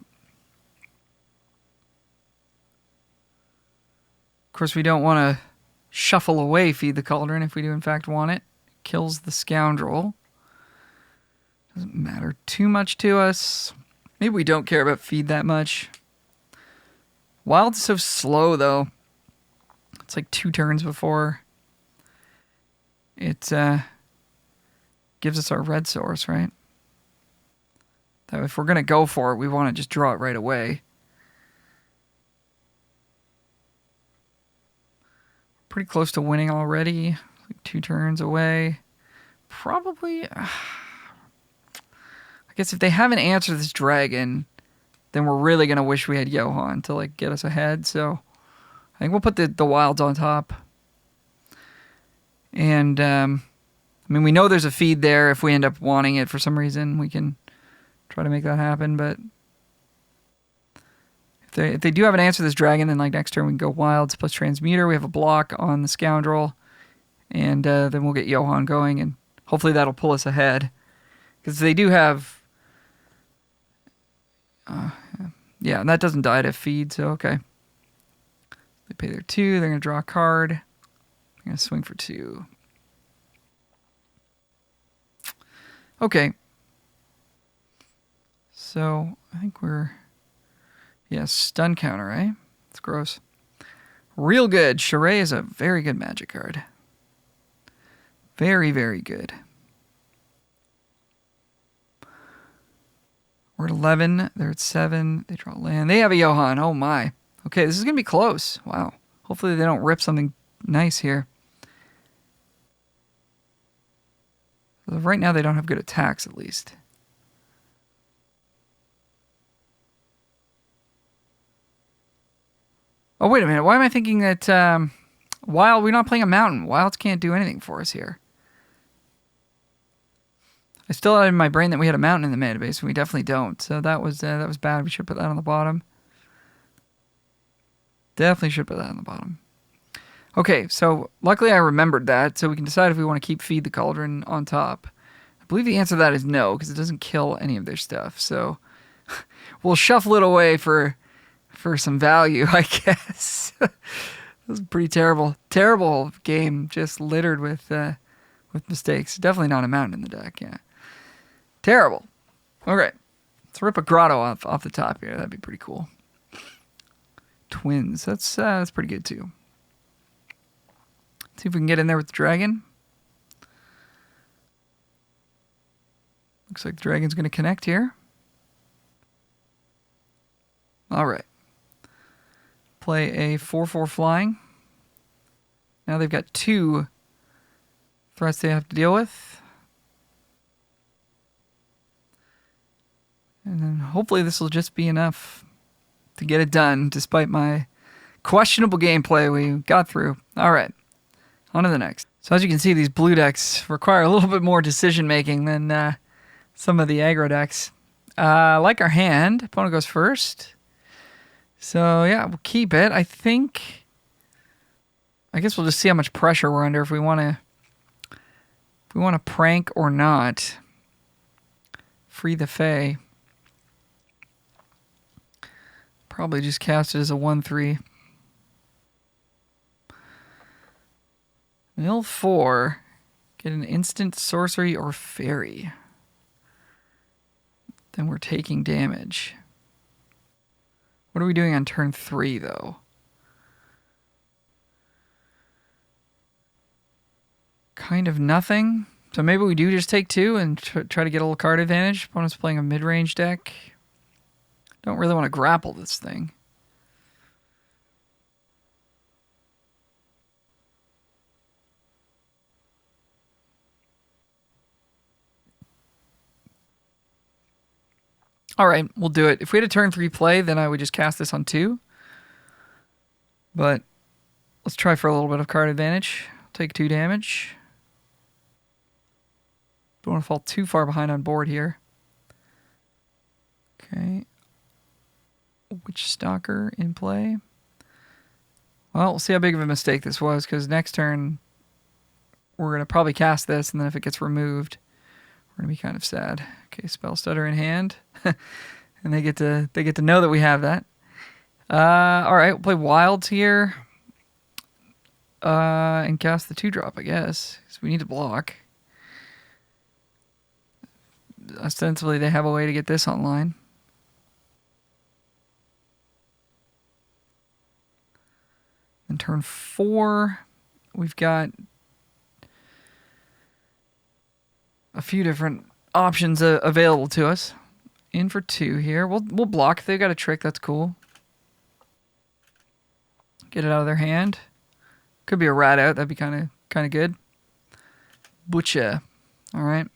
course, we don't want to shuffle away Feed the Cauldron if we do in fact want it. Kills the Scoundrel. Doesn't matter too much to us. Maybe we don't care about Feed that much. Wild's so slow, though. It's like 2 turns before it gives us our red source, right? That if we're going to go for it, we want to just draw it right away. Pretty close to winning already. Like 2 turns away. Probably... I guess if they haven't answered this dragon, then we're really going to wish we had Johan to like get us ahead. So I think we'll put the wilds on top. And, I mean, we know there's a feed there. If we end up wanting it for some reason, we can try to make that happen. But if they do have an answer to this dragon, then like next turn we can go wilds plus transmuter. We have a block on the Scoundrel. And then we'll get Johan going. And hopefully that'll pull us ahead. Because they do have... yeah, and that doesn't die to feed, so okay. They pay their 2, they're going to draw a card. They're going to swing for 2. Okay. So, I think we're... yeah, stun counter, right? It's gross. Real good. Charade is a very good magic card. Very, very good. We're at 11. They're at 7. They draw land. They have a Johan. Oh, my. Okay, this is going to be close. Wow. Hopefully they don't rip something nice here. Right now they don't have good attacks, at least. Oh, wait a minute. Why am I thinking that Wild... we're not playing a mountain. Wilds can't do anything for us here. I still had in my brain that we had a mountain in the mana base, and we definitely don't. So that was bad. We should put that on the bottom. Definitely should put that on the bottom. Okay, so luckily I remembered that, so we can decide if we want to keep Feed the Cauldron on top. I believe the answer to that is no, because it doesn't kill any of their stuff. So we'll shuffle it away for some value, I guess. It was a pretty terrible game, just littered with mistakes. Definitely not a mountain in the deck, yeah. Terrible. Okay. Let's rip a grotto off the top here. That'd be pretty cool. Twins. That's pretty good too. See if we can get in there with the dragon. Looks like the dragon's going to connect here. All right. Play a 4/4 flying. Now they've got 2 threats they have to deal with. And then hopefully this will just be enough to get it done, despite my questionable gameplay we got through. All right, on to the next. So as you can see, these blue decks require a little bit more decision making than some of the aggro decks. Like our hand, opponent goes first. So yeah, we'll keep it. I guess we'll just see how much pressure we're under if we want to prank or not. Free the Fae. Probably just cast it as a 1/3. Mill 4. Get an instant sorcery or fairy. Then we're taking damage. What are we doing on turn 3, though? Kind of nothing. So maybe we do just take 2 and try to get a little card advantage. Opponent's playing a mid-range deck. Don't really want to grapple this thing. All right, we'll do it. If we had a turn 3 play, then I would just cast this on 2. But let's try for a little bit of card advantage. Take 2 damage. Don't want to fall too far behind on board here. Okay. Witch Stalker in play. Well, we'll see how big of a mistake this was, because next turn we're going to probably cast this, and then if it gets removed, we're going to be kind of sad. Okay, Spell Stutter in hand. And they get to know that we have that. All right, we'll play Wilds here. And cast the 2-drop, I guess, because we need to block. Ostensibly, they have a way to get this online. And turn 4, we've got a few different options available to us. In for 2 here. We'll block. If they've got a trick, that's cool. Get it out of their hand. Could be a rat out. That'd be kind of good. Butcha. All right.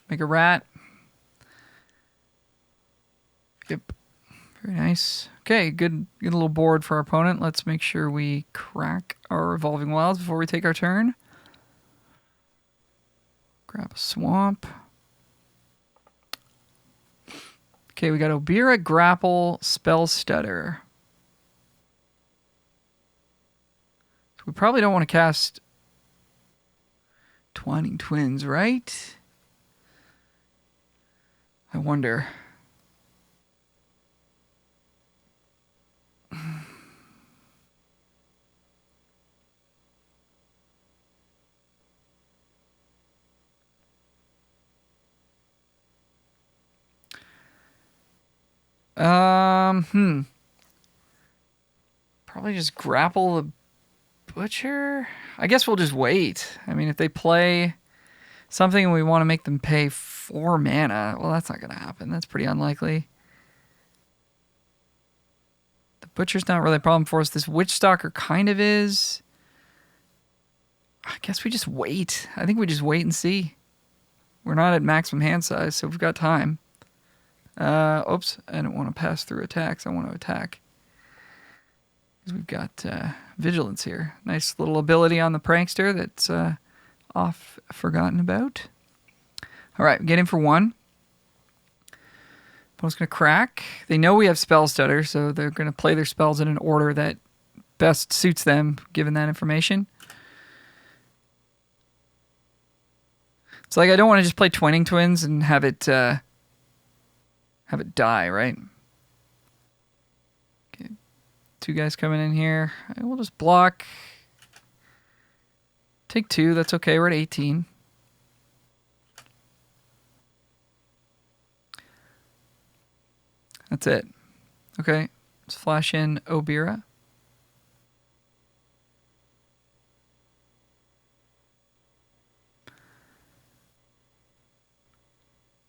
Make a rat. Yep. Very nice. Okay, good little board for our opponent. Let's make sure we crack our Revolving Wilds before we take our turn. Grab a swamp. Okay, we got Obira, Grapple, Spell Stutter. So we probably don't want to cast Twining Twins, right? I wonder. Probably just grapple the Butcher. I guess we'll just wait. I mean, if they play something and we want to make them pay 4 mana, well, that's not going to happen. That's pretty unlikely. The Butcher's not really a problem for us. This Witch Stalker kind of is. I guess we just wait. I think we just wait and see. We're not at maximum hand size, so we've got time. Oops, I don't want to pass through attacks. I want to attack. Because we've got Vigilance here. Nice little ability on the Prankster that's off forgotten about. All right, get in for 1. Opponent's going to crack. They know we have Spell Stutter, so they're going to play their spells in an order that best suits them, given that information. It's like I don't want to just play Twining Twins and have it die, right? Okay. 2 guys coming in here. We'll just block. Take 2. That's okay. We're at 18. That's it. Okay. Let's flash in Obira.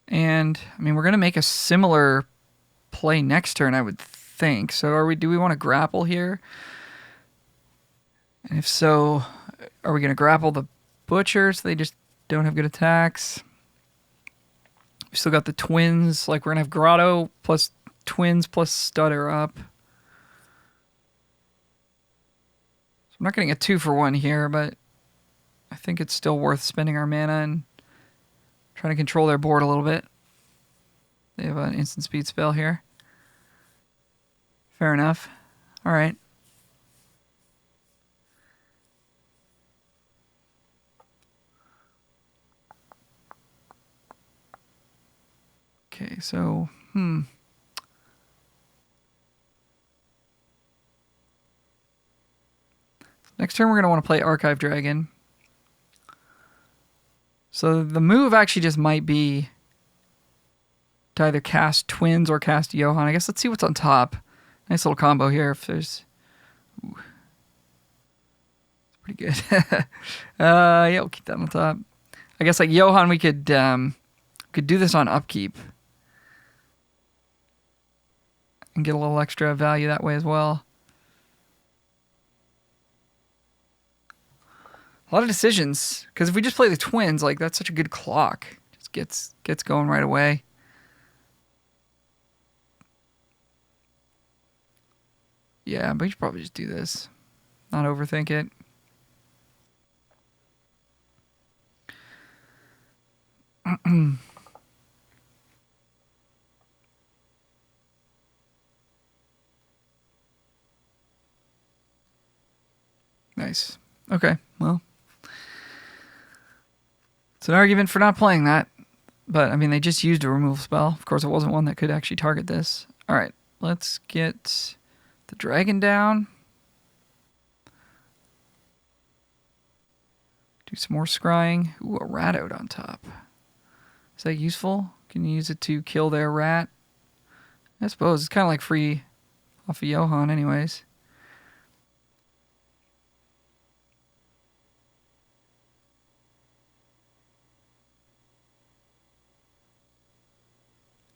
And, I mean, we're going to make a similar play next turn, I would think. So do we want to grapple here? And if so, are we going to grapple the Butcher so they just don't have good attacks? We still got the twins. Like, we're going to have Grotto plus twins plus Stutter up. So I'm not getting a 2-for-1 here, but I think it's still worth spending our mana and trying to control their board a little bit. They have an instant speed spell here. Fair enough. All right. Okay, so, next turn we're going to want to play Archive Dragon. So the move actually just might be to either cast Twins or cast Johan. I guess let's see what's on top. Nice little combo here. If there's... Ooh. It's pretty good. Yeah, we'll keep that on top. I guess like Johan, we could do this on upkeep. And get a little extra value that way as well. A lot of decisions. Because if we just play the Twins, like, that's such a good clock. Just gets going right away. Yeah, but you should probably just do this. Not overthink it. Nice. Okay, well. It's an argument for not playing that. But, I mean, they just used a removal spell. Of course, it wasn't one that could actually target this. Alright, let's get the dragon down. Do some more scrying. Ooh, a rat out on top. Is that useful? Can you use it to kill their rat? I suppose. It's kind of like free off of Johan anyways.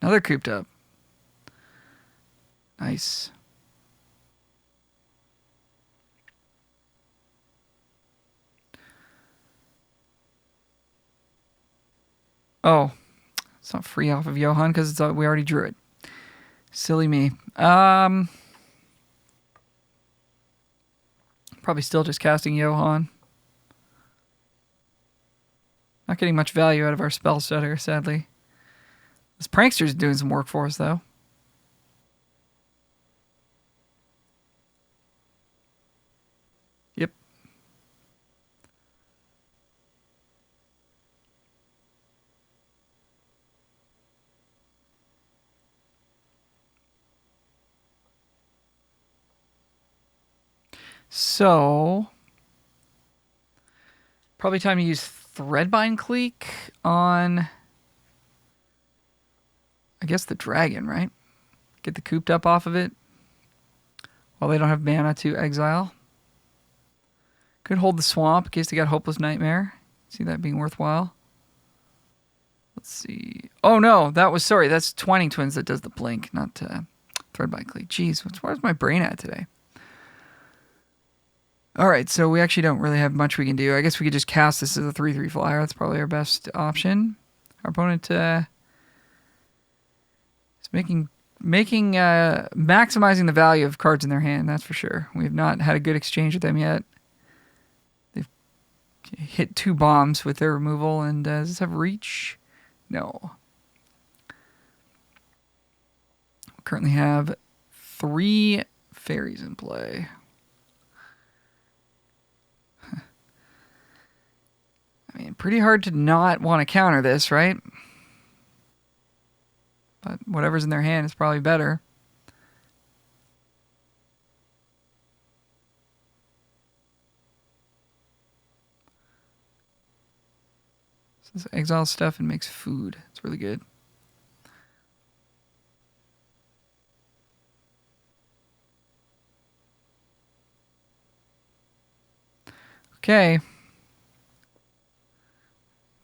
Another cooped up. Nice. Oh, it's not free off of Johan because we already drew it. Silly me. Probably still just casting Johan. Not getting much value out of our spell stutter, sadly. This prankster's doing some work for us, though. Yep. So, probably time to use Threadbind Cleek on, I guess, the dragon, right? Get the cooped up off of it while they don't have mana to exile. Could hold the swamp in case they got Hopeless Nightmare. See that being worthwhile. Let's see. Oh, no, that's Twining Twins that does the blink, not Threadbind Cleek. Jeez, where's my brain at today? Alright, so we actually don't really have much we can do. I guess we could just cast this as a 3/3 flyer. That's probably our best option. Our opponent is maximizing the value of cards in their hand, that's for sure. We have not had a good exchange with them yet. They've hit 2 bombs with their removal, and does this have reach? No. We currently have 3 fairies in play. I mean, pretty hard to not want to counter this, right? But whatever's in their hand is probably better. So this exiles stuff and makes food. It's really good. Okay.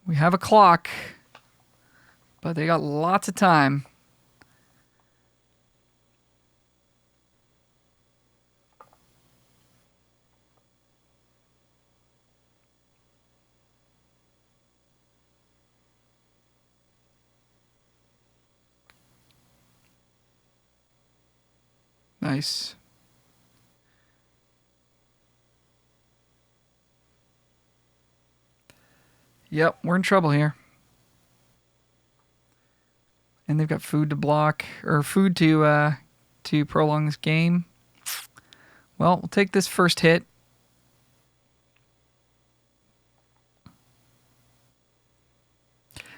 We have a clock, but they got lots of time. Nice. Yep, we're in trouble here. And they've got food to block, or food to prolong this game. Well, we'll take this first hit.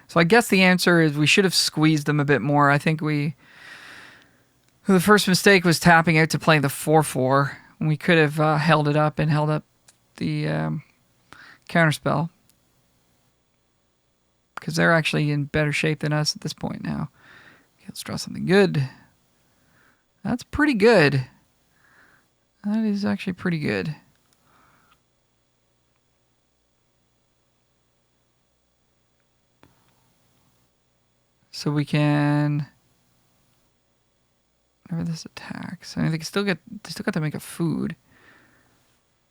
So I guess the answer is we should have squeezed them a bit more. I think the first mistake was tapping out to play the 4/4. We could have held it up and held up the counterspell. Because they're actually in better shape than us at this point now. Okay, let's draw something good. That's pretty good. That is actually pretty good. So we can... Whenever this attacks... I mean, they still got to make a food.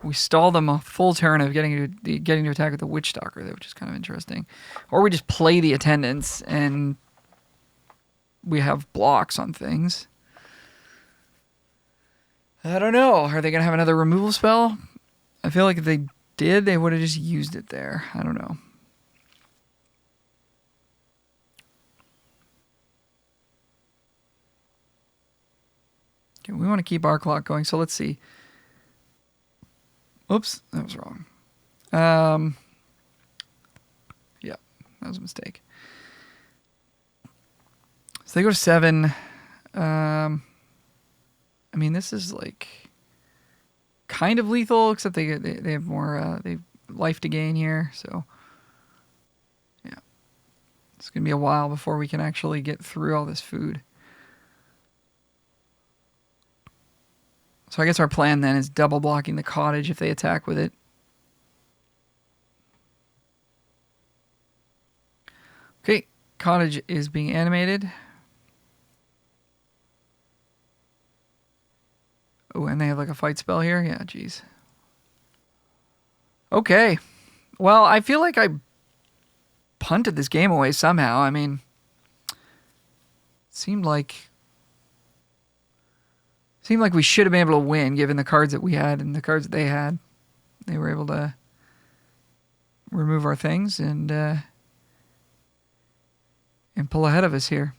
We stall them a full turn of getting to attack with the Witch Stalker, which is kind of interesting. Or we just play the Attendants and we have blocks on things. I don't know. Are they going to have another removal spell? I feel like if they did, they would have just used it there. I don't know. Okay, we want to keep our clock going, so let's see. Oops, that was wrong. Yeah, that was a mistake. So they go to 7. I mean, this is like kind of lethal, except they have more they have life to gain here. So yeah, it's gonna be a while before we can actually get through all this food. So I guess our plan then is double blocking the cottage if they attack with it. Okay, cottage is being animated. Oh, and they have like a fight spell here? Yeah, jeez. Okay. Well, I feel like I punted this game away somehow. I mean, it seemed like we should have been able to win given the cards that we had and the cards that they had. They were able to remove our things and pull ahead of us here.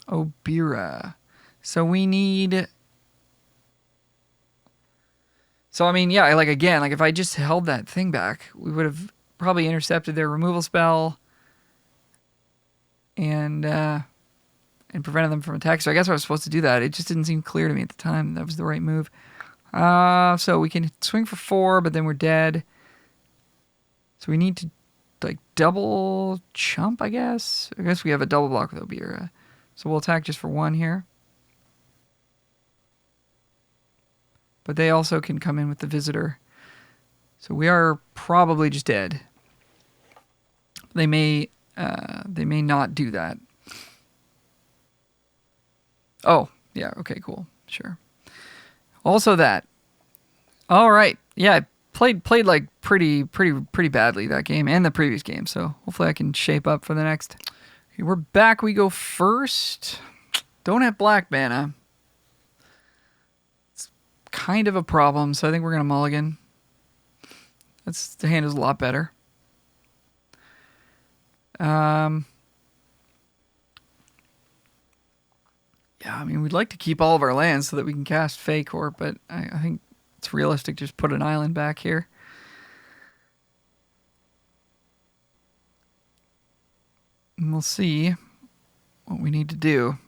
Obira. So we need... So, I mean, yeah, like, again, like, if I just held that thing back, we would have probably intercepted their removal spell and prevented them from attacking. So I guess I was supposed to do that. It just didn't seem clear to me at the time that was the right move. So we can swing for 4, but then we're dead. So we need to, like, double chump, I guess. I guess we have a double block with Obira. So we'll attack just for 1 here. But they also can come in with the visitor. So we are probably just dead. They may not do that. Oh, yeah, okay, cool. Sure. Also that. All right. Yeah, I played like pretty badly that game and the previous game, so hopefully I can shape up for the next. Okay, we're back. We go first. Don't have black mana. Kind of a problem, so I think we're gonna mulligan. The hand is a lot better. Yeah, I mean, we'd like to keep all of our lands so that we can cast Fake Orb, but I think it's realistic to just put an island back here. And we'll see what we need to do.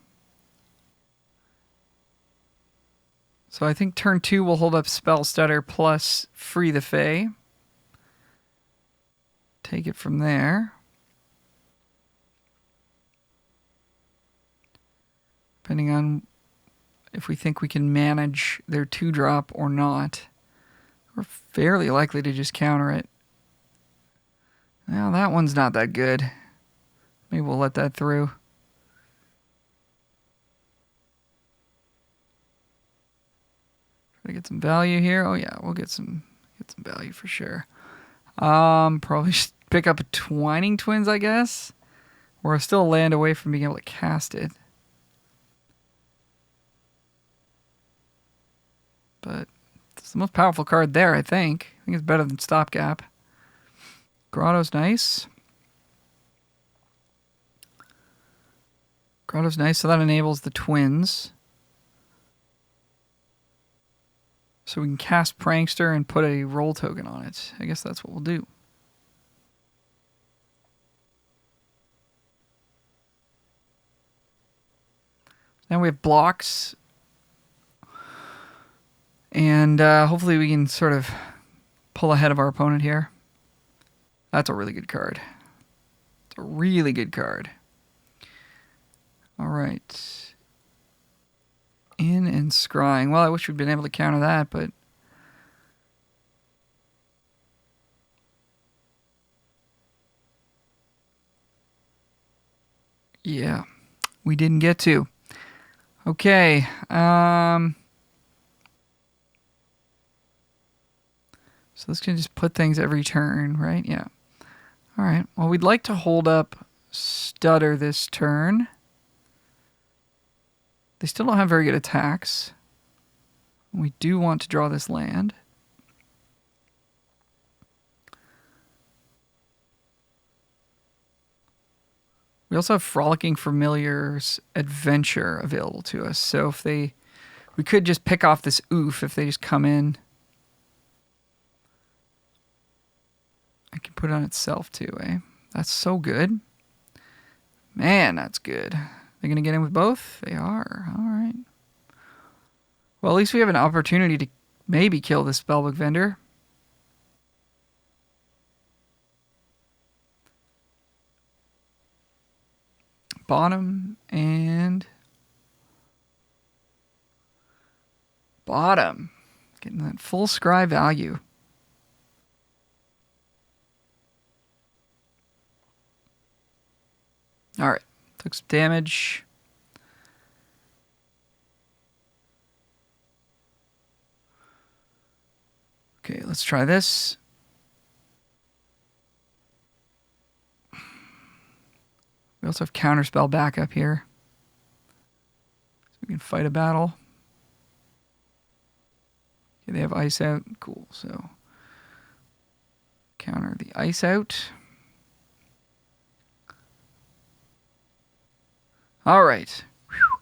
So I think turn 2 will hold up Spell Stutter plus Free the Fae. Take it from there. Depending on if we think we can manage their 2-drop or not. We're fairly likely to just counter it. Well, that one's not that good. Maybe we'll let that through. Try to get some value here. Oh yeah, we'll get some value for sure. Probably should pick up a Twining Twins, I guess. We're still a land away from being able to cast it. but it's the most powerful card there, I think. I think it's better than Stopgap. Grotto's nice. Grotto's nice, so that enables the twins. So we can cast Prankster and put a roll token on it. I guess that's what we'll do. Now we have blocks. And hopefully we can sort of pull ahead of our opponent here. That's a really good card. It's a really good card. All right. In and scrying. Well, I wish we'd been able to counter that, but... yeah, we didn't get to. Okay. So this can just put things every turn, right? Yeah. All right. Well, we'd like to hold up Stutter this turn. They still don't have very good attacks. We do want to draw this land. We also have Frolicking Familiar's Adventure available to us. So if we could just pick off this oof if they just come in. I can put it on itself too, eh? That's so good. Man, that's good. They're going to get in with both? They are. All right. Well, at least we have an opportunity to maybe kill this Spellbook Vendor. Bottom and... bottom. Getting that full scry value. All right, took some damage. Okay, let's try this. We also have Counterspell backup here. So we can fight a battle. Okay, they have ice out. Cool, so counter the ice out. All right. Whew.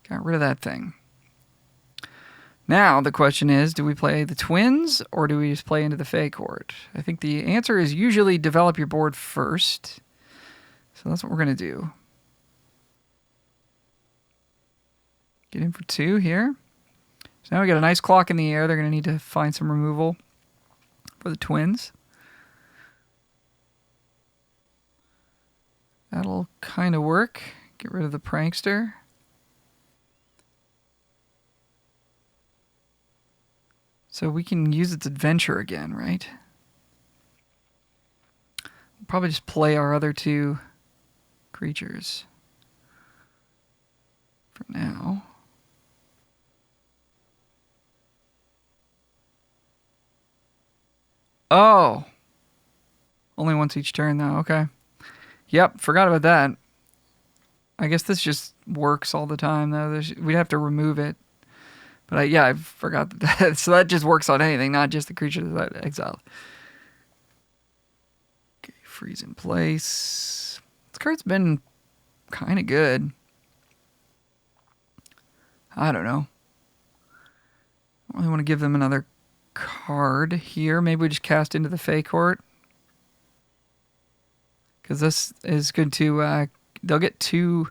Got rid of that thing. Now the question is, do we play the twins or do we just play into the Fey Court? I think the answer is usually develop your board first. So that's what we're going to do. Get in for 2 here. So now we got a nice clock in the air. They're going to need to find some removal for the twins. That'll kind of work. Get rid of the Prankster. So we can use its adventure again, right? We'll probably just play our other 2 creatures for now. Oh! Only once each turn, though. Okay. Yep, forgot about that. I guess this just works all the time, though. We'd have to remove it. But I forgot that. So that just works on anything, not just the creature that exiled. Okay, freeze in place. This card's been kind of good. I don't know. I don't really want to give them another card here. Maybe we just cast into the Fey Court. Because this is good to... they'll get 2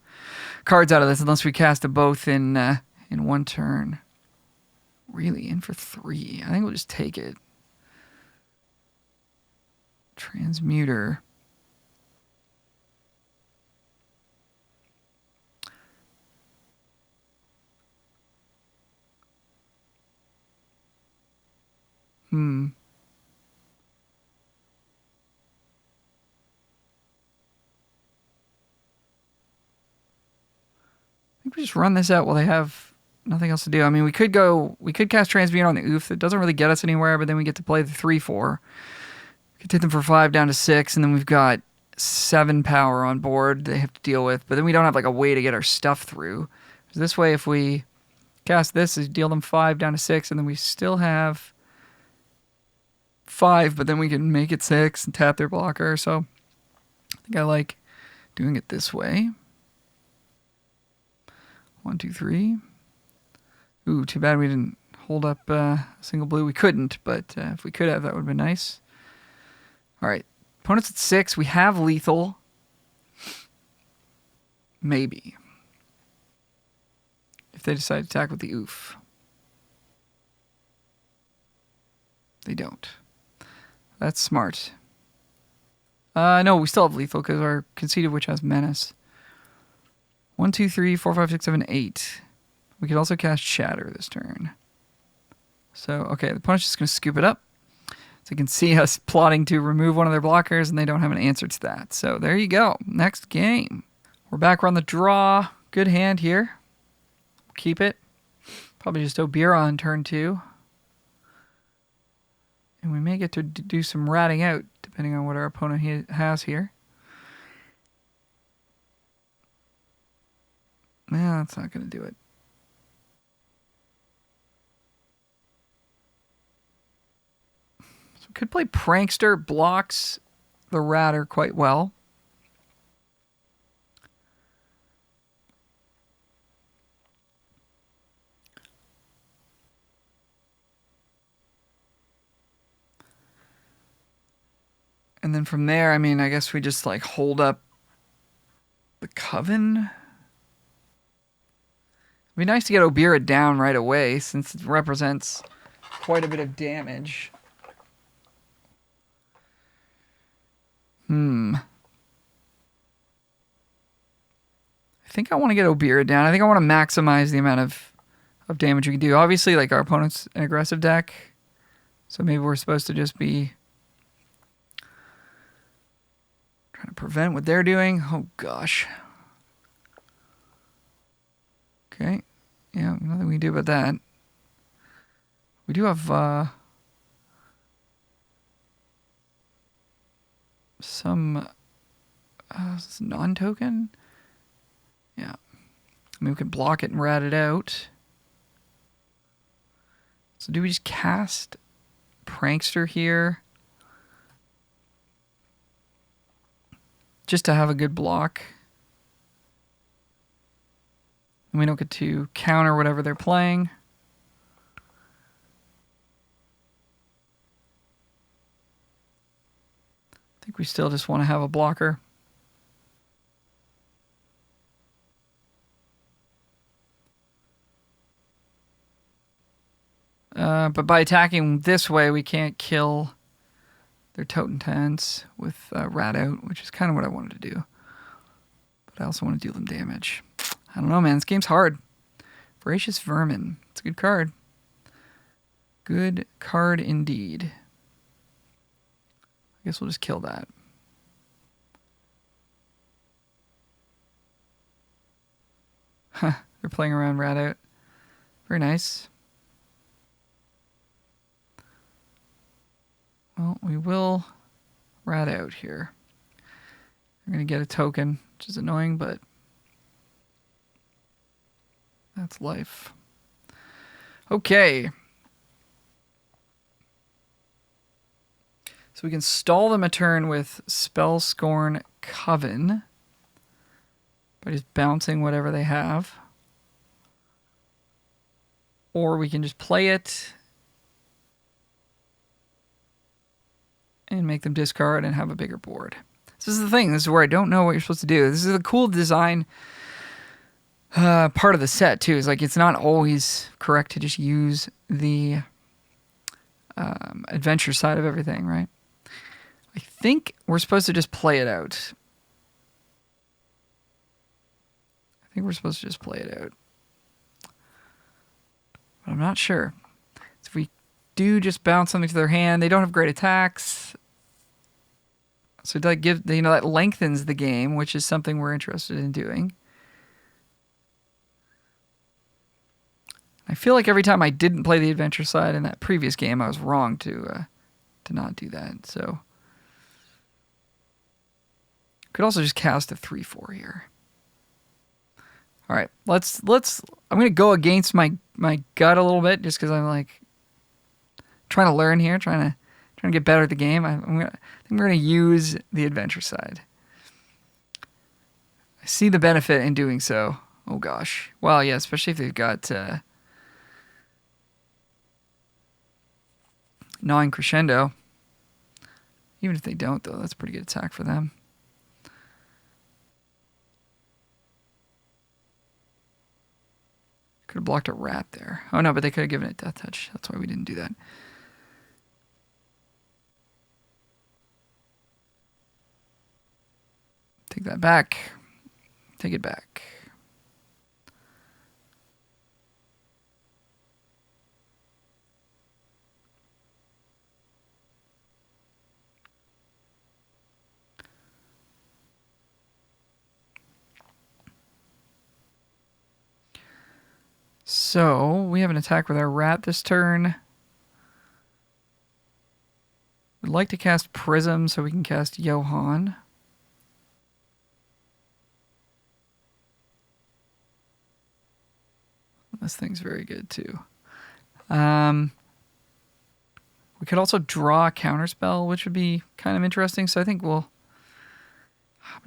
cards out of this unless we cast them both in one turn. Really, in for 3. I think we'll just take it. Transmuter. I think we just run this out while they have nothing else to do. I mean, we could cast Transmute on the Oof. That doesn't really get us anywhere, but then we get to play the 3/4. We could take them for 5 down to 6, and then we've got 7 power on board they have to deal with. But then we don't have like a way to get our stuff through. So this way, if we Cast this is deal them 5 down to 6, and then we still have 5, but then we can make it 6 and tap their blocker. So I think I like doing it this way. 1, 2, 3. Ooh, too bad we didn't hold up a single blue. We couldn't, but if we could have, that would have been nice. All right. Opponent's at 6. We have lethal. Maybe. If they decide to attack with the oof. They don't. That's smart. No, we still have lethal because our Conceited Witch has Menace. 1, 2, 3, 4, 5, 6, 7, 8. We could also cast Shatter this turn. So, okay, the opponent's just going to scoop it up. So you can see us plotting to remove one of their blockers, and they don't have an answer to that. So there you go. Next game. We're back on the draw. Good hand here. Keep it. Probably just Obira on turn 2. And we may get to do some ratting out, depending on what our opponent has here. Yeah, that's not going to do it. So we could play Prankster. Blocks the Ratter quite well. And then from there, I mean, I guess we just like hold up the Coven. It'd be nice to get Obira down right away since it represents quite a bit of damage. I think I want to get Obira down. I think I want to maximize the amount of damage we can do. Obviously, like our opponent's an aggressive deck, so maybe we're supposed to just be trying to prevent what they're doing. Oh, gosh. Okay. Yeah, nothing we can do about that. We do have some non-token. Yeah. I mean, we can block it and rat it out. So do we just cast Prankster here? Just to have a good block. And we don't get to counter whatever they're playing. I think we still just want to have a blocker. But by attacking this way, we can't kill their Totentents with Rat Out, which is kind of what I wanted to do. But I also want to deal them damage. I don't know, man. This game's hard. Voracious Vermin. It's a good card. Good card indeed. I guess we'll just kill that. Huh. They're playing around Rat Out. Very nice. Well, we will Rat Out here. We're going to get a token, which is annoying, but that's life. Okay. So we can stall them a turn with Spellscorn Coven by just bouncing whatever they have. Or we can just play it and make them discard and have a bigger board. This is the thing. This is where I don't know what you're supposed to do. This is the cool design part of the set, too. Is like it's not always correct to just use the adventure side of everything, right? I think we're supposed to just play it out. I think we're supposed to just play it out. But I'm not sure. So if we do just bounce something to their hand, they don't have great attacks. So that that lengthens the game, which is something we're interested in doing. I feel like every time I didn't play the adventure side in that previous game, I was wrong to not do that. So could also just cast a 3/4 here. All right, let's I'm going to go against my gut a little bit just because I'm like trying to learn here, trying to get better at the game. I think we're going to use the adventure side. I see the benefit in doing so. Oh gosh. Well, yeah, especially if they've got gnawing crescendo. Even if they don't, though, that's a pretty good attack for them. Could have blocked a rat there. Oh no, but they could have given it death touch. That's why we didn't do that. Take that back. Take it back. So, we have an attack with our rat this turn. We'd like to cast Prism so we can cast Johan. This thing's very good too. We could also draw a counterspell, which would be kind of interesting. So I think we'll...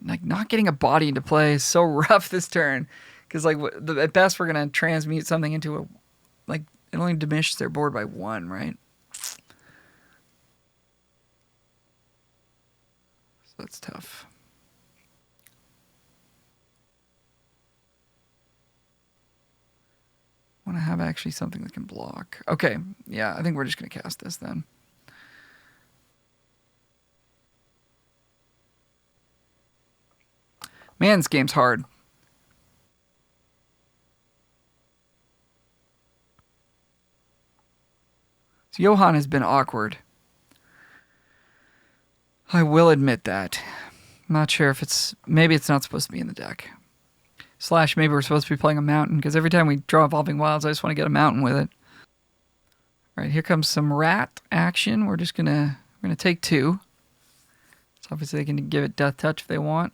Like, not getting a body into play is so rough this turn. Because, like, at best, we're going to transmute something into a... Like, it only diminishes their board by 1, right? So that's tough. I want to have actually something that can block. Okay, yeah, I think we're just going to cast this then. Man, this game's hard. So Johan has been awkward. I will admit that. I'm not sure if it's... Maybe it's not supposed to be in the deck. / maybe we're supposed to be playing a mountain, because every time we draw Evolving Wilds, I just want to get a mountain with it. All right, here comes some rat action. We're gonna take 2. So obviously they can give it Death Touch if they want.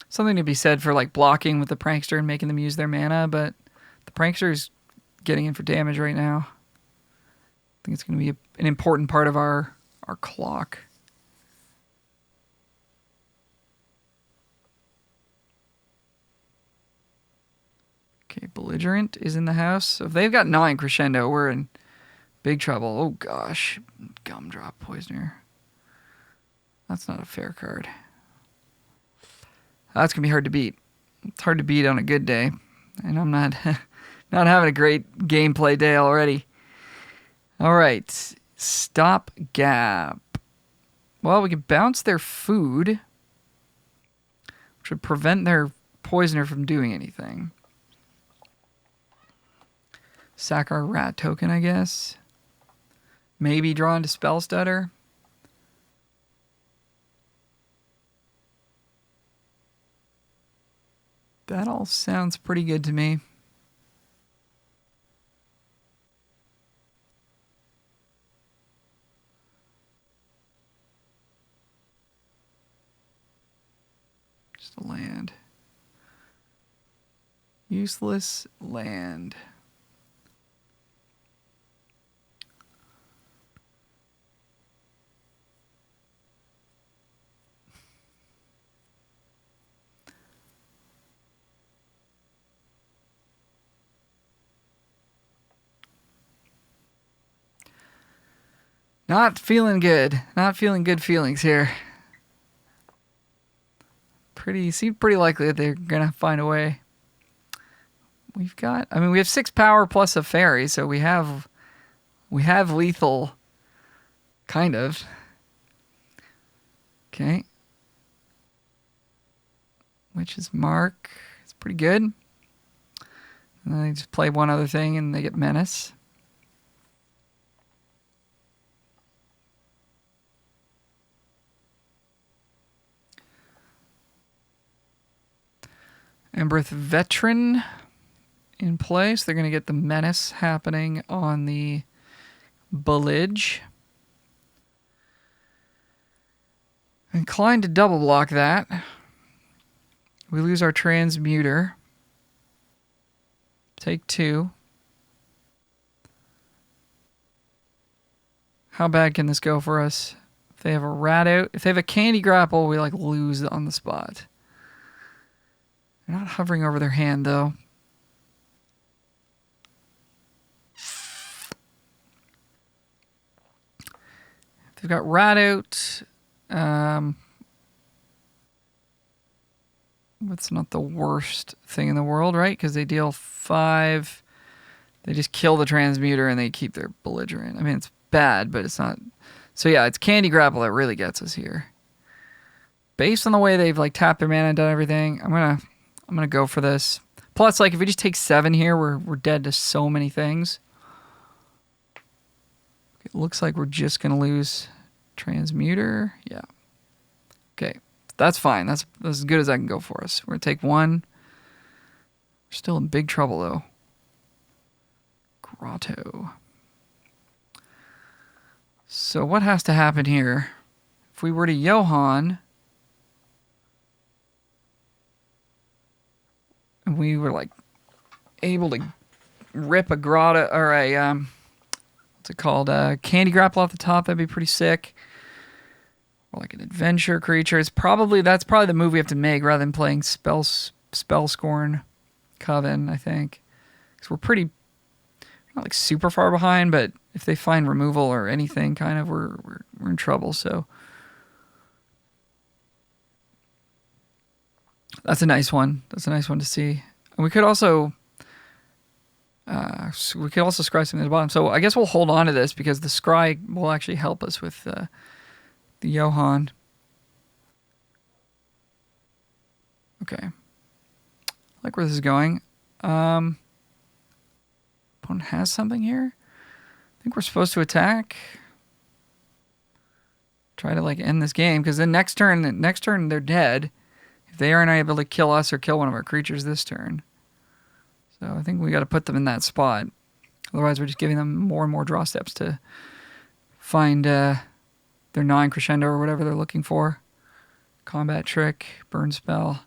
Something to be said for like blocking with the Prankster and making them use their mana, but the Prankster is getting in for damage right now. I think it's going to be an important part of our clock. Okay, Belligerent is in the house. So if they've got 9 Crescendo, we're in big trouble. Oh gosh, Gumdrop Poisoner. That's not a fair card. That's going to be hard to beat. It's hard to beat on a good day. And I'm not not having a great gameplay day already. All right. Stopgap. Well, we can bounce their food, which would prevent their poisoner from doing anything. Sack our rat token, I guess. Maybe draw into Spell Stutter. That all sounds pretty good to me. Just a land. Useless land. Not feeling good. Not feeling good feelings here. Seems pretty likely that they're gonna find a way. We have 6 power plus a fairy, so we have lethal, kind of. Okay. Witch's Mark. It's pretty good. And then they just play one other thing and they get Menace. Embereth Veteran in place. They're going to get the Menace happening on the Bullage. Inclined to double block that. We lose our transmuter. Take 2. How bad can this go for us? If they have a rat out, if they have a candy grapple, we like lose on the spot. They're not hovering over their hand though. If they've got rat out, it's not the worst thing in the world, right? Because they deal 5. They just kill the transmuter and they keep their belligerent. I mean, it's bad, but it's not. So yeah, it's candy grapple that really gets us here. Based on the way they've like tapped their mana and done everything, I'm gonna go for this. Plus, like if we just take 7 here, we're dead to so many things. It looks like we're just gonna lose transmuter. Yeah. Okay, that's fine. That's as good as I can go for us. We're gonna take 1. We're still in big trouble though. Grotto. So what has to happen here? If we were to Johan, and we were like able to rip a grotto or a what's it called? Candy grapple off the top, that'd be pretty sick. Or like an adventure creature. That's probably the move we have to make rather than playing Spellscorn Coven, I think. Because we're pretty not like super far behind, but if they find removal or anything, kind of, we're in trouble. So that's a nice one. That's a nice one to see. And we could also scry something at the bottom. So I guess we'll hold on to this because the scry will actually help us with the Johan. Okay, I like where this is going. Opponent has something here. I think we're supposed to attack. Try to like end this game because then next turn they're dead. If they aren't able to kill us or kill one of our creatures this turn. So I think we got to put them in that spot. Otherwise we're just giving them more and more draw steps to find their 9 crescendo or whatever they're looking for. Combat trick, burn spell.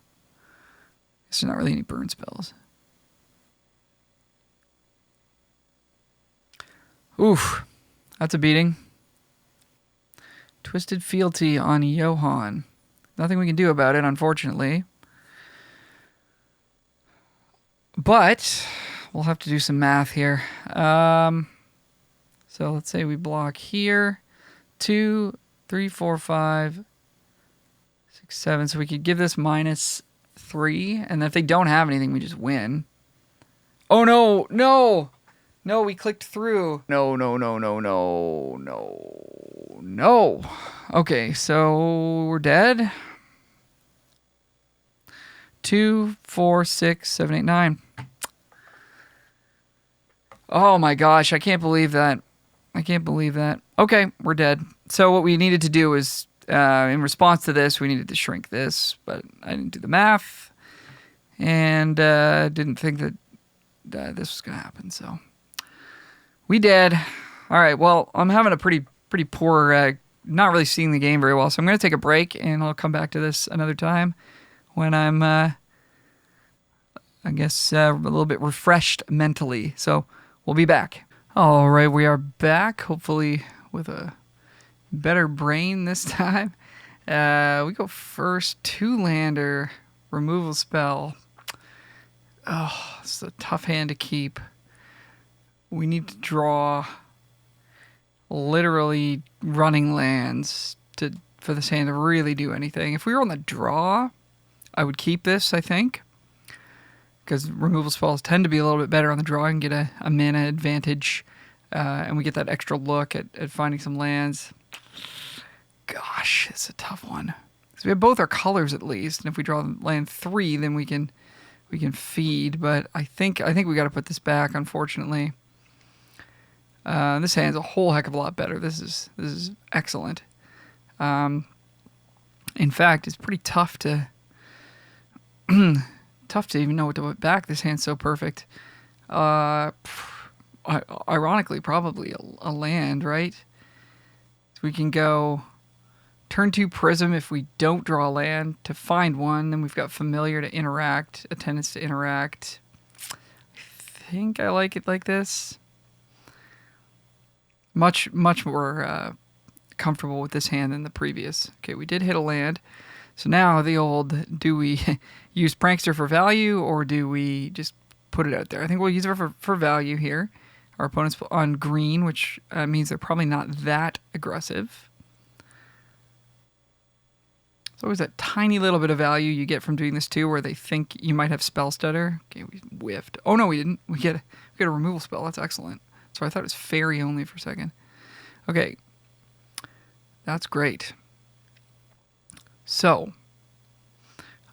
There's not really any burn spells. Oof, that's a beating. Twisted Fealty on Johan. Nothing we can do about it, unfortunately. But we'll have to do some math here. So let's say we block here. 2, 3, 4, 5, 6, 7. So we could give this -3. And if they don't have anything, we just win. Oh, no, no. No, we clicked through. No. Okay, so we're dead. 2, 4, 6, 7, 8, 9. Oh my gosh, I can't believe that. Okay, we're dead. So what we needed to do is, in response to this, we needed to shrink this, but I didn't do the math, and didn't think that this was going to happen, so we did. All right, well, I'm having a pretty poor, not really seeing the game very well, so I'm going to take a break, and I'll come back to this another time when I'm, I guess, a little bit refreshed mentally. So we'll be back. All right, we are back, hopefully with a better brain this time. We go first, 2-lander, removal spell. Oh, it's a tough hand to keep. We need to draw literally running lands for this hand to really do anything. If we were on the draw, I would keep this, I think, because removal spells tend to be a little bit better on the draw and get a mana advantage, and we get that extra look at finding some lands. Gosh, it's a tough one. So we have both our colors at least, and if we draw land 3, then we can feed. But I think we got to put this back, unfortunately. This hand's a whole heck of a lot better. This is excellent. In fact, it's pretty tough to even know what to put back. This hand's so perfect. Ironically, probably a land, right? So we can go Turn 2 Prism if we don't draw land to find one. Then we've got Familiar to interact, Attendance to interact. I think I like it like this. Much more comfortable with this hand than the previous. Okay, we did hit a land. So now the old, do we use Prankster for value or do we just put it out there? I think we'll use it for value here. Our opponent's on green, which means they're probably not that aggressive. There's always that tiny little bit of value you get from doing this too, where they think you might have spell stutter. Okay, we whiffed. Oh no, we didn't. We get a removal spell. That's excellent. So I thought it was fairy only for a second. Okay, that's great. So,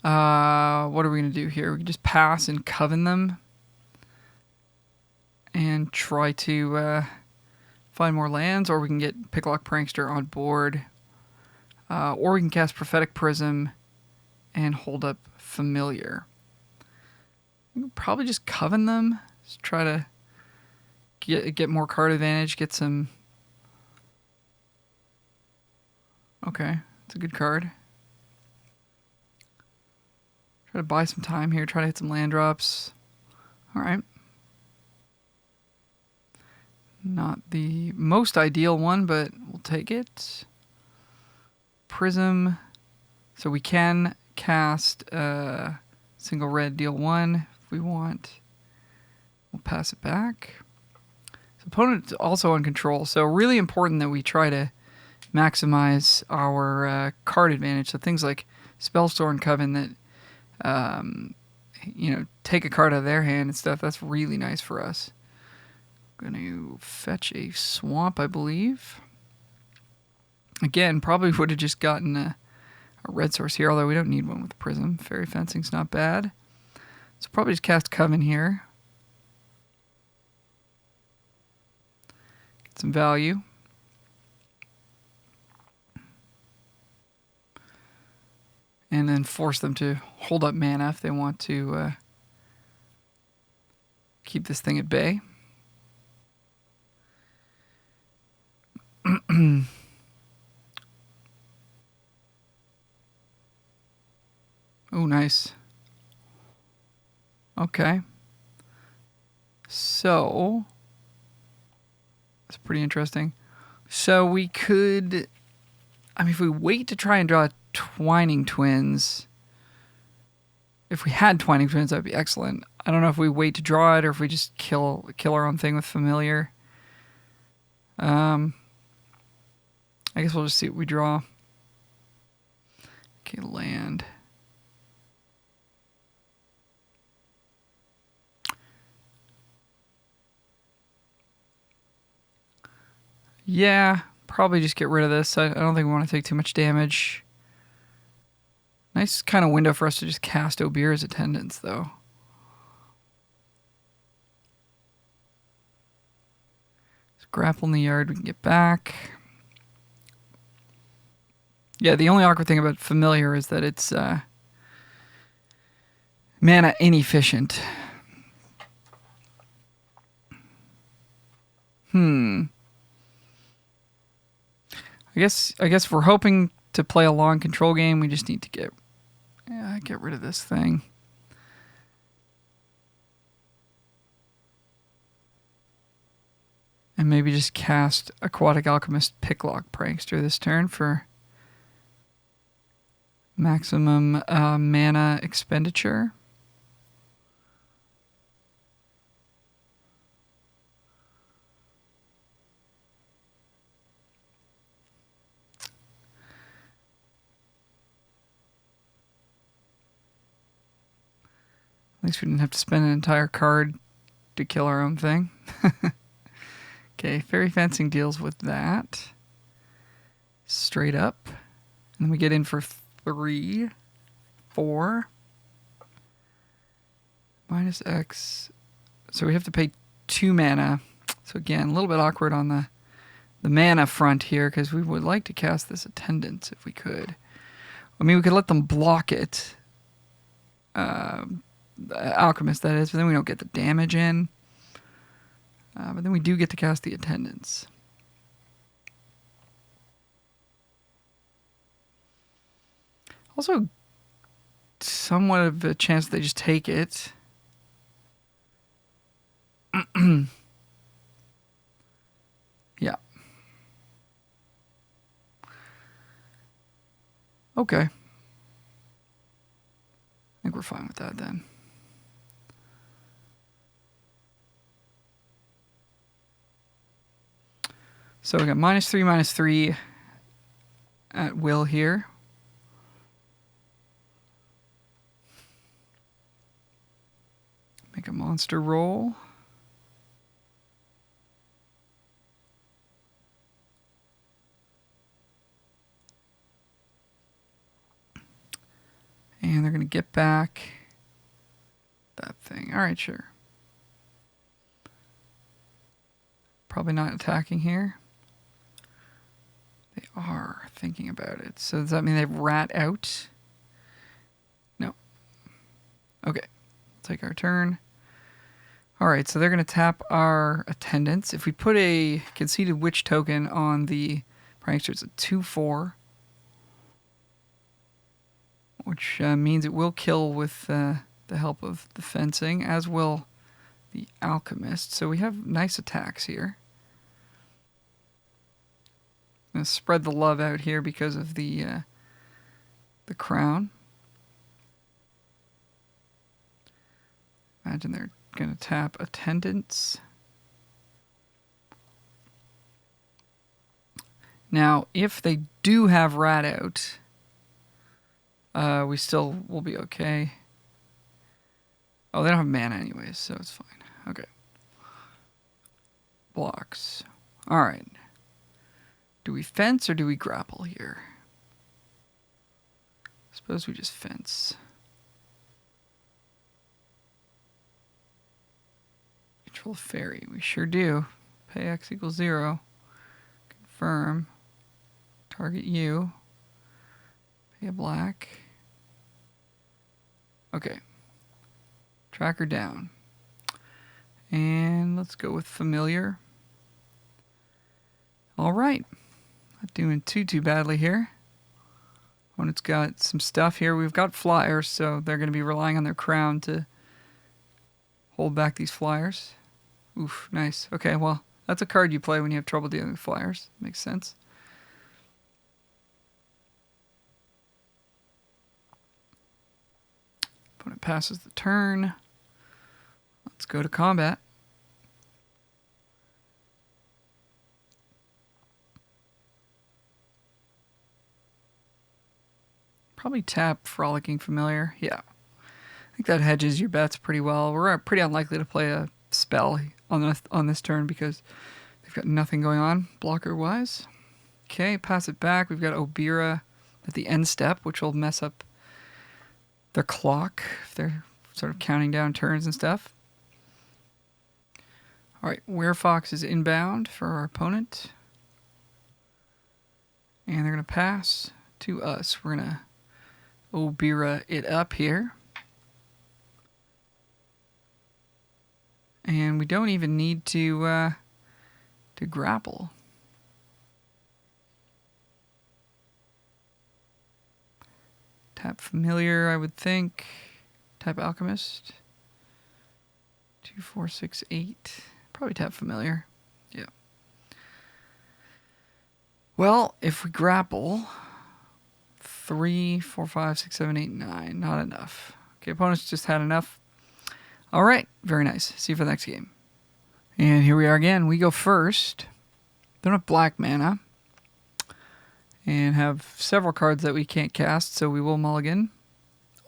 what are we going to do here? We can just pass and coven them and try to find more lands, or we can get Picklock Prankster on board, or we can cast Prophetic Prism and hold up Familiar. We can probably just coven them, just try to get more card advantage, get some... Okay, it's a good card. Try to buy some time here, try to hit some land drops. Alright. Not the most ideal one, but we'll take it. Prism. So we can cast single red, deal 1 if we want. We'll pass it back. So opponent's also on control, so really important that we try to maximize our card advantage. So things like Spellstore and Coven that take a card out of their hand and stuff, that's really nice for us. Going to fetch a swamp, I believe. Again, probably would have just gotten a red source here, although we don't need one with Prism. Fairy Fencing's not bad. So probably just cast Coven here. Get some value. And then force them to hold up mana if they want to keep this thing at bay. Oh, nice. Okay. So, that's pretty interesting. So we could... if we wait to try and draw Twining Twins... If we had Twining Twins, that would be excellent. I don't know if we wait to draw it or if we just kill our own thing with Familiar. I guess we'll just see what we draw. Okay, land. Yeah, probably just get rid of this. I don't think we want to take too much damage. Nice kind of window for us to just cast Obir's Attendants, though. Let's grapple in the yard, we can get back. Yeah, the only awkward thing about Familiar is that it's mana inefficient. I guess we're hoping to play a long control game. We just need to get rid of this thing. And maybe just cast Aquatic Alchemist Picklock Prankster this turn for maximum mana expenditure. At least we didn't have to spend an entire card to kill our own thing. Okay, Fairy Fencing deals with that. Straight up. And then we get in for 3, 4. Minus X. So we have to pay 2 mana. So again, a little bit awkward on the mana front here, because we would like to cast this Attendance if we could. I mean, we could let them block it. Alchemist, that is, but then we don't get the damage in. But then we do get to cast the Attendants. Also, somewhat of a chance they just take it. Yeah. Okay. I think we're fine with that then. So we got -3/-3 at will here. Make a monster roll. And they're going to get back that thing. All right, sure. Probably not attacking here. They are thinking about it. So does that mean they rat out? No. Okay. Take our turn. All right, so they're going to tap our attendants. If we put a conceded witch token on the prankster, it's a 2/4. Which means it will kill with the help of the fencing, as will the alchemist. So we have nice attacks here. I'm going to spread the love out here because of the crown. Imagine they're going to tap attendants. Now, if they do have rat out, we still will be okay. Oh, they don't have mana anyways, so it's fine. Okay. Blocks. All right. Do we fence or do we grapple here? Suppose we just fence. Control fairy. We sure do. Pay X = 0. Confirm. Target you. Pay a black. Okay. Tracker down. And let's go with familiar. All right. Not doing too badly here. Opponent's got some stuff here. We've got flyers, so they're going to be relying on their crown to hold back these flyers. Oof, nice. Okay, well, that's a card you play when you have trouble dealing with flyers. Makes sense. Opponent passes the turn. Let's go to combat. Probably tap Frolicking Familiar. Yeah. I think that hedges your bets pretty well. We're pretty unlikely to play a spell on this turn because they've got nothing going on blocker-wise. Okay, pass it back. We've got Obira at the end step, which will mess up their clock if they're sort of counting down turns and stuff. All right, Werefox is inbound for our opponent. And they're going to pass to us. We're going to Obira it up here. And we don't even need to grapple. Tap Familiar, I would think. Tap Alchemist. 2, 4, 6, 8. Probably tap Familiar. Yeah. Well, if we grapple, 3, 4, 5, 6, 7, 8, 9. Not enough. Okay, opponents just had enough. All right, very nice. See you for the next game. And here we are again. We go first. Don't have black mana. And have several cards that we can't cast, so we will mulligan.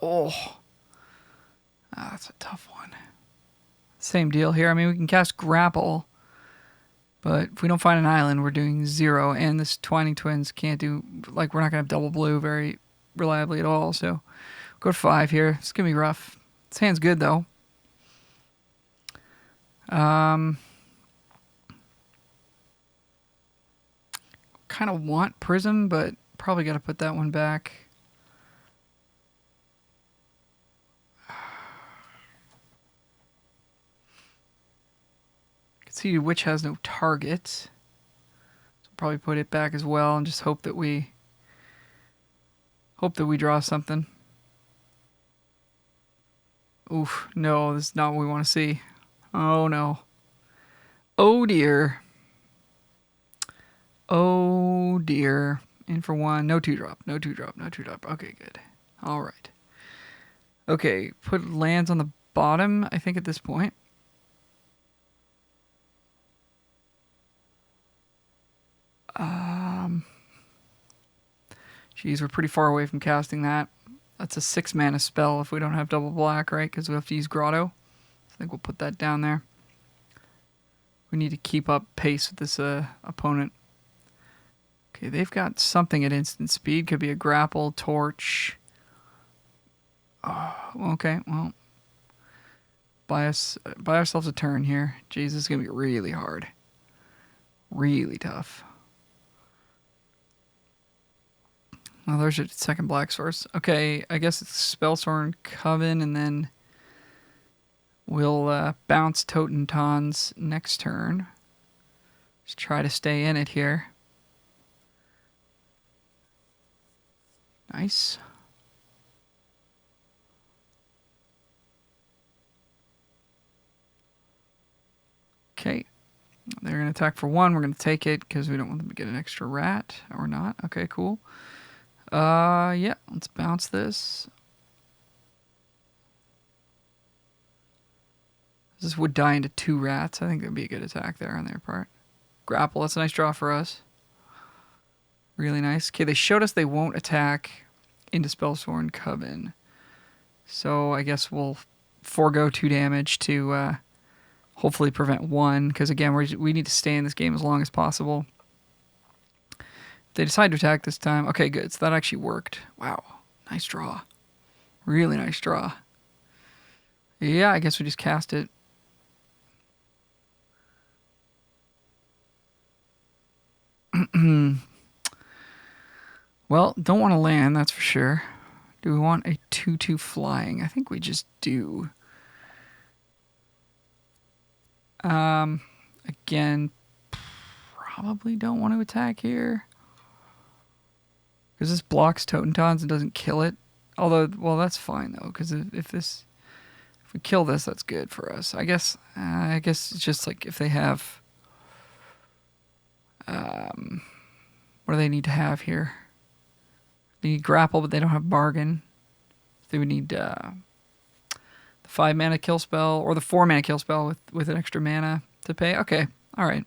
Oh. That's a tough one. Same deal here. I mean, we can cast Grapple, but if we don't find an island, we're doing 0. And this Twining Twins can't do, like, we're not going to have double blue very reliably at all. So go to 5 here. It's going to be rough. This hand's good, though. Kind of want Prism, but probably got to put that one back. Conceded Witch has no target. So probably put it back as well and just hope that we Hope that we draw something. Oof, no, this is not what we want to see. Oh no. Oh dear. Oh dear. In for one. No 2-drop. No 2-drop. No 2-drop. Okay, good. All right. Okay, put lands on the bottom, I think, at this point. Geez, we're pretty far away from casting that. That's a 6-mana spell if we don't have double black, right? Because we have to use Grotto. I think we'll put that down there. We need to keep up pace with this opponent. Okay, they've got something at instant speed. Could be a grapple, torch. Oh, okay, well. Buy ourselves a turn here. Jeez, this is going to be really hard. Really tough. Well, there's your second black source. Okay, I guess it's Spellsworn Coven, and then we'll bounce Totentons next turn. Just try to stay in it here. Nice. Okay. They're going to attack for 1. We're going to take it because we don't want them to get an extra rat. Or not. Okay, cool. Yeah, let's bounce this. This would die into 2 rats. I think that'd be a good attack there on their part. Grapple, that's a nice draw for us. Really nice. Okay, they showed us they won't attack into Spellsworn Coven. So I guess we'll forego 2 damage to hopefully prevent 1. Because again, we need to stay in this game as long as possible. They decide to attack this time. Okay, good. So that actually worked. Wow. Nice draw. Really nice draw. Yeah, I guess we just cast it. Well, don't want to land, that's for sure. Do we want a 2/2 flying? I think we just do. Again, probably don't want to attack here. Because this blocks Totentons and doesn't kill it. Although, well, that's fine though, because if we kill this, that's good for us. I guess it's just like if they have, what do they need to have here? They need grapple, but they don't have bargain. They would need the 5-mana kill spell or the 4-mana kill spell with an extra mana to pay. Okay, all right.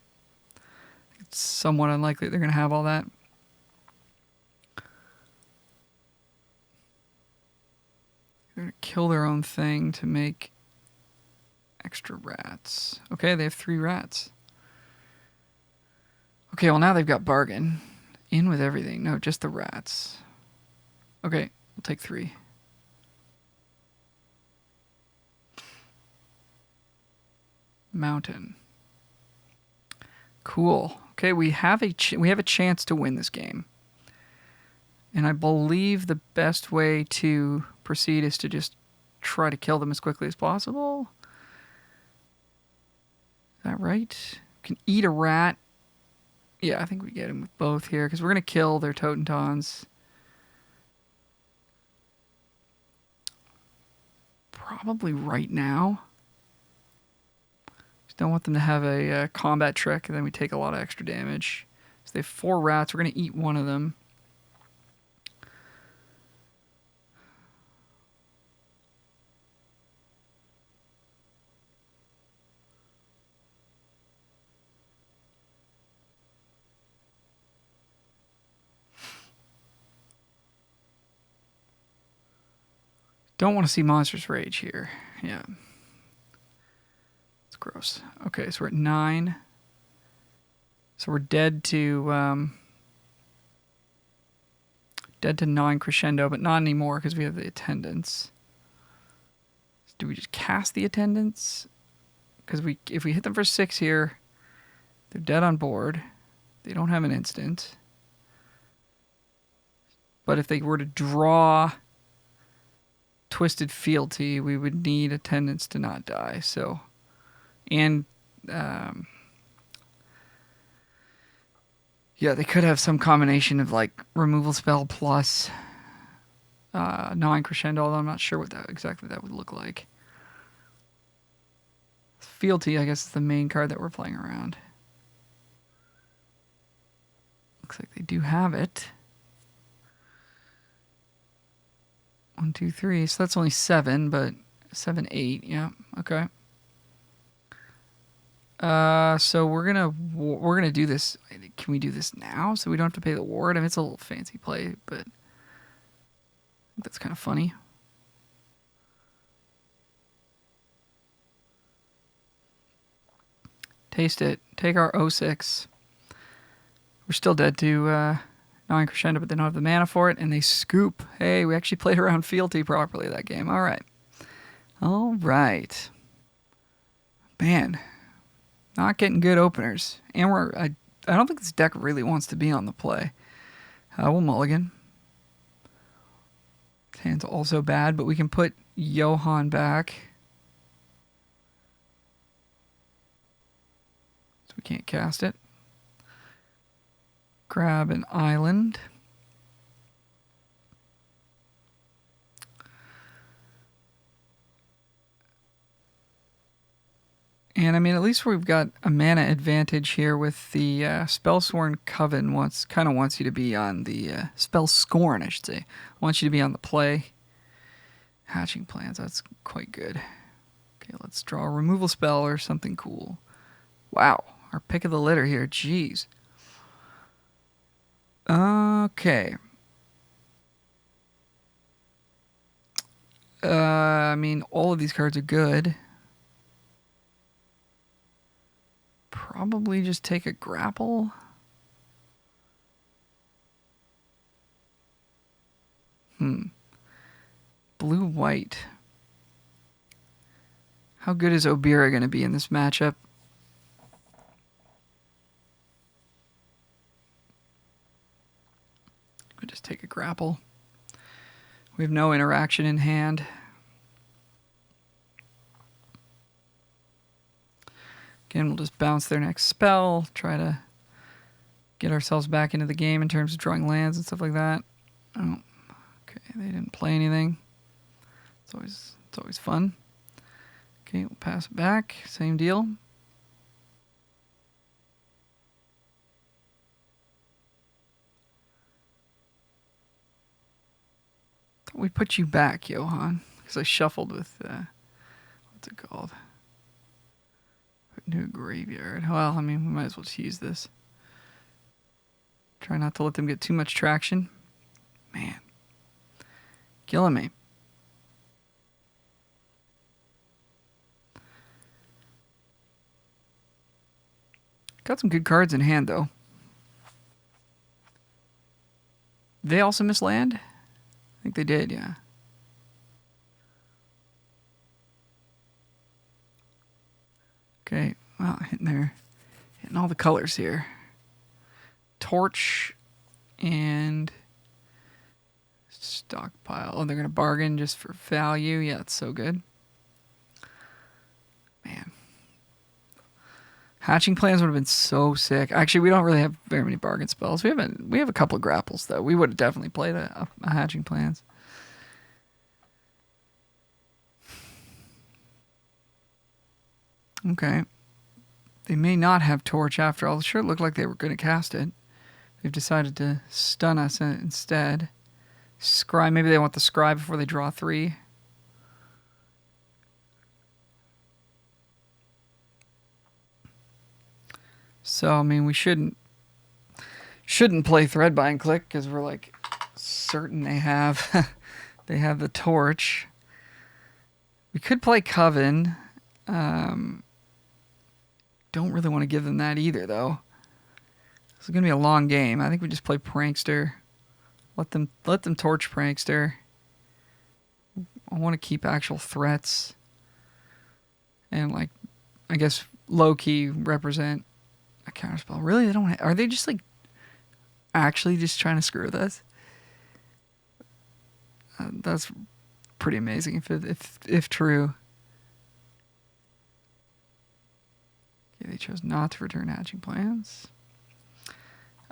It's somewhat unlikely they're going to have all that. They're going to kill their own thing to make extra rats. Okay, they have 3 rats. Okay, well now they've got bargain. In with everything. No, just the rats. Okay, we'll take 3. Mountain. Cool. Okay, we have a chance to win this game. And I believe the best way to proceed is to just try to kill them as quickly as possible. Is that right? Can eat a rat. Yeah, I think we get him with both here because we're going to kill their Totentons. Probably right now. Just don't want them to have a combat trick and then we take a lot of extra damage. So they have 4 rats. We're going to eat one of them. Don't want to see Monstrous Rage here. Yeah. It's gross. Okay, so we're at 9. So we're dead to 9 crescendo, but not anymore because we have the attendants. Do we just cast the attendants? Because if we hit them for 6 here, they're dead on board. They don't have an instant. But if they were to draw Twisted Fealty, we would need attendants to not die. So, and yeah, they could have some combination of like removal spell plus gnawing crescendo, although I'm not sure what that exactly that would look like. Fealty, I guess, is the main card that we're playing around. Looks like they do have it. 1, 2, 3. So that's only 7, but 7, 8. Yeah. Okay. So we're gonna do this. Can we do this now so we don't have to pay the ward? I mean, it's a little fancy play, but I think that's kind of funny. Taste it. Take our 06. We're still dead to Gnawing Crescendo, but they don't have the mana for it, and they scoop. Hey, we actually played around Fealty properly that game. All right. All right. Man, not getting good openers. And I don't think this deck really wants to be on the play. We'll mulligan. His hand's also bad, but we can put Johan back. So we can't cast it. Grab an island. And I mean, at least we've got a mana advantage here with the Spellsworn Coven kind of wants you to be on the Spell Scorn, I should say. Wants you to be on the play. Hatching Plans, that's quite good. Okay, let's draw a removal spell or something cool. Wow, our pick of the litter here, jeez. Okay. I mean, all of these cards are good. Probably just take a grapple. Blue-white. How good is Obira going to be in this matchup? We'll just take a grapple. We have no interaction in hand. Again, we'll just bounce their next spell, try to get ourselves back into the game in terms of drawing lands and stuff like that. Oh, okay, they didn't play anything. It's always fun. Okay, we'll pass it back. Same deal. Thought we put you back, Johan, because I shuffled with what's it called? Into a graveyard. Well, I mean, we might as well just use this. Try not to let them get too much traction. Man. Killing me. Got some good cards in hand, though. They also miss land? I think they did, yeah. Okay, well, hitting all the colors here. Torch and stockpile. Oh, they're going to bargain just for value. Yeah, that's so good. Man. Hatching Plans would have been so sick. Actually, we don't really have very many bargain spells. We have a couple of grapples, though. We would have definitely played a Hatching Plans. Okay. They may not have Torch after all. It sure looked like they were going to cast it. They've decided to stun us instead. Scry. Maybe they want the Scry before they draw 3. So, I mean, we shouldn't play Threadbind Click because we're like certain they have they have the Torch. We could play Coven. Don't really want to give them that either, though. This is gonna be a long game. I think we just play Prankster. Let them torch Prankster. I want to keep actual threats. And like, I guess low key represent a counterspell. Really, they don't. Are they just like actually just trying to screw with us? That's pretty amazing if true. Okay, they chose not to return Hatching Plans.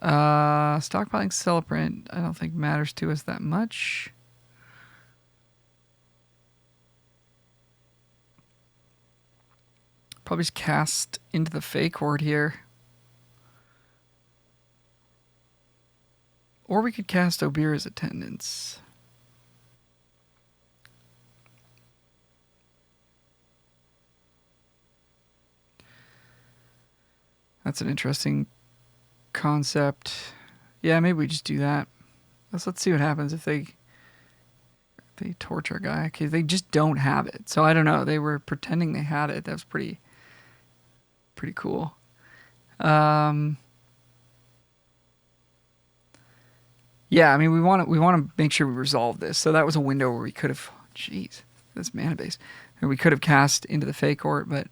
Stockpiling Celebrant, I don't think matters to us that much. Probably just cast into the fake horde here. Or we could cast Obira's Attendants. That's an interesting concept. Yeah, maybe we just do that. Let's see what happens if they torch our guy. Okay, they just don't have it. So I don't know. They were pretending they had it. That was pretty cool. Yeah, I mean, we want to make sure we resolve this. So that was a window where we could have, jeez, this mana base, or we could have cast into the fake court, but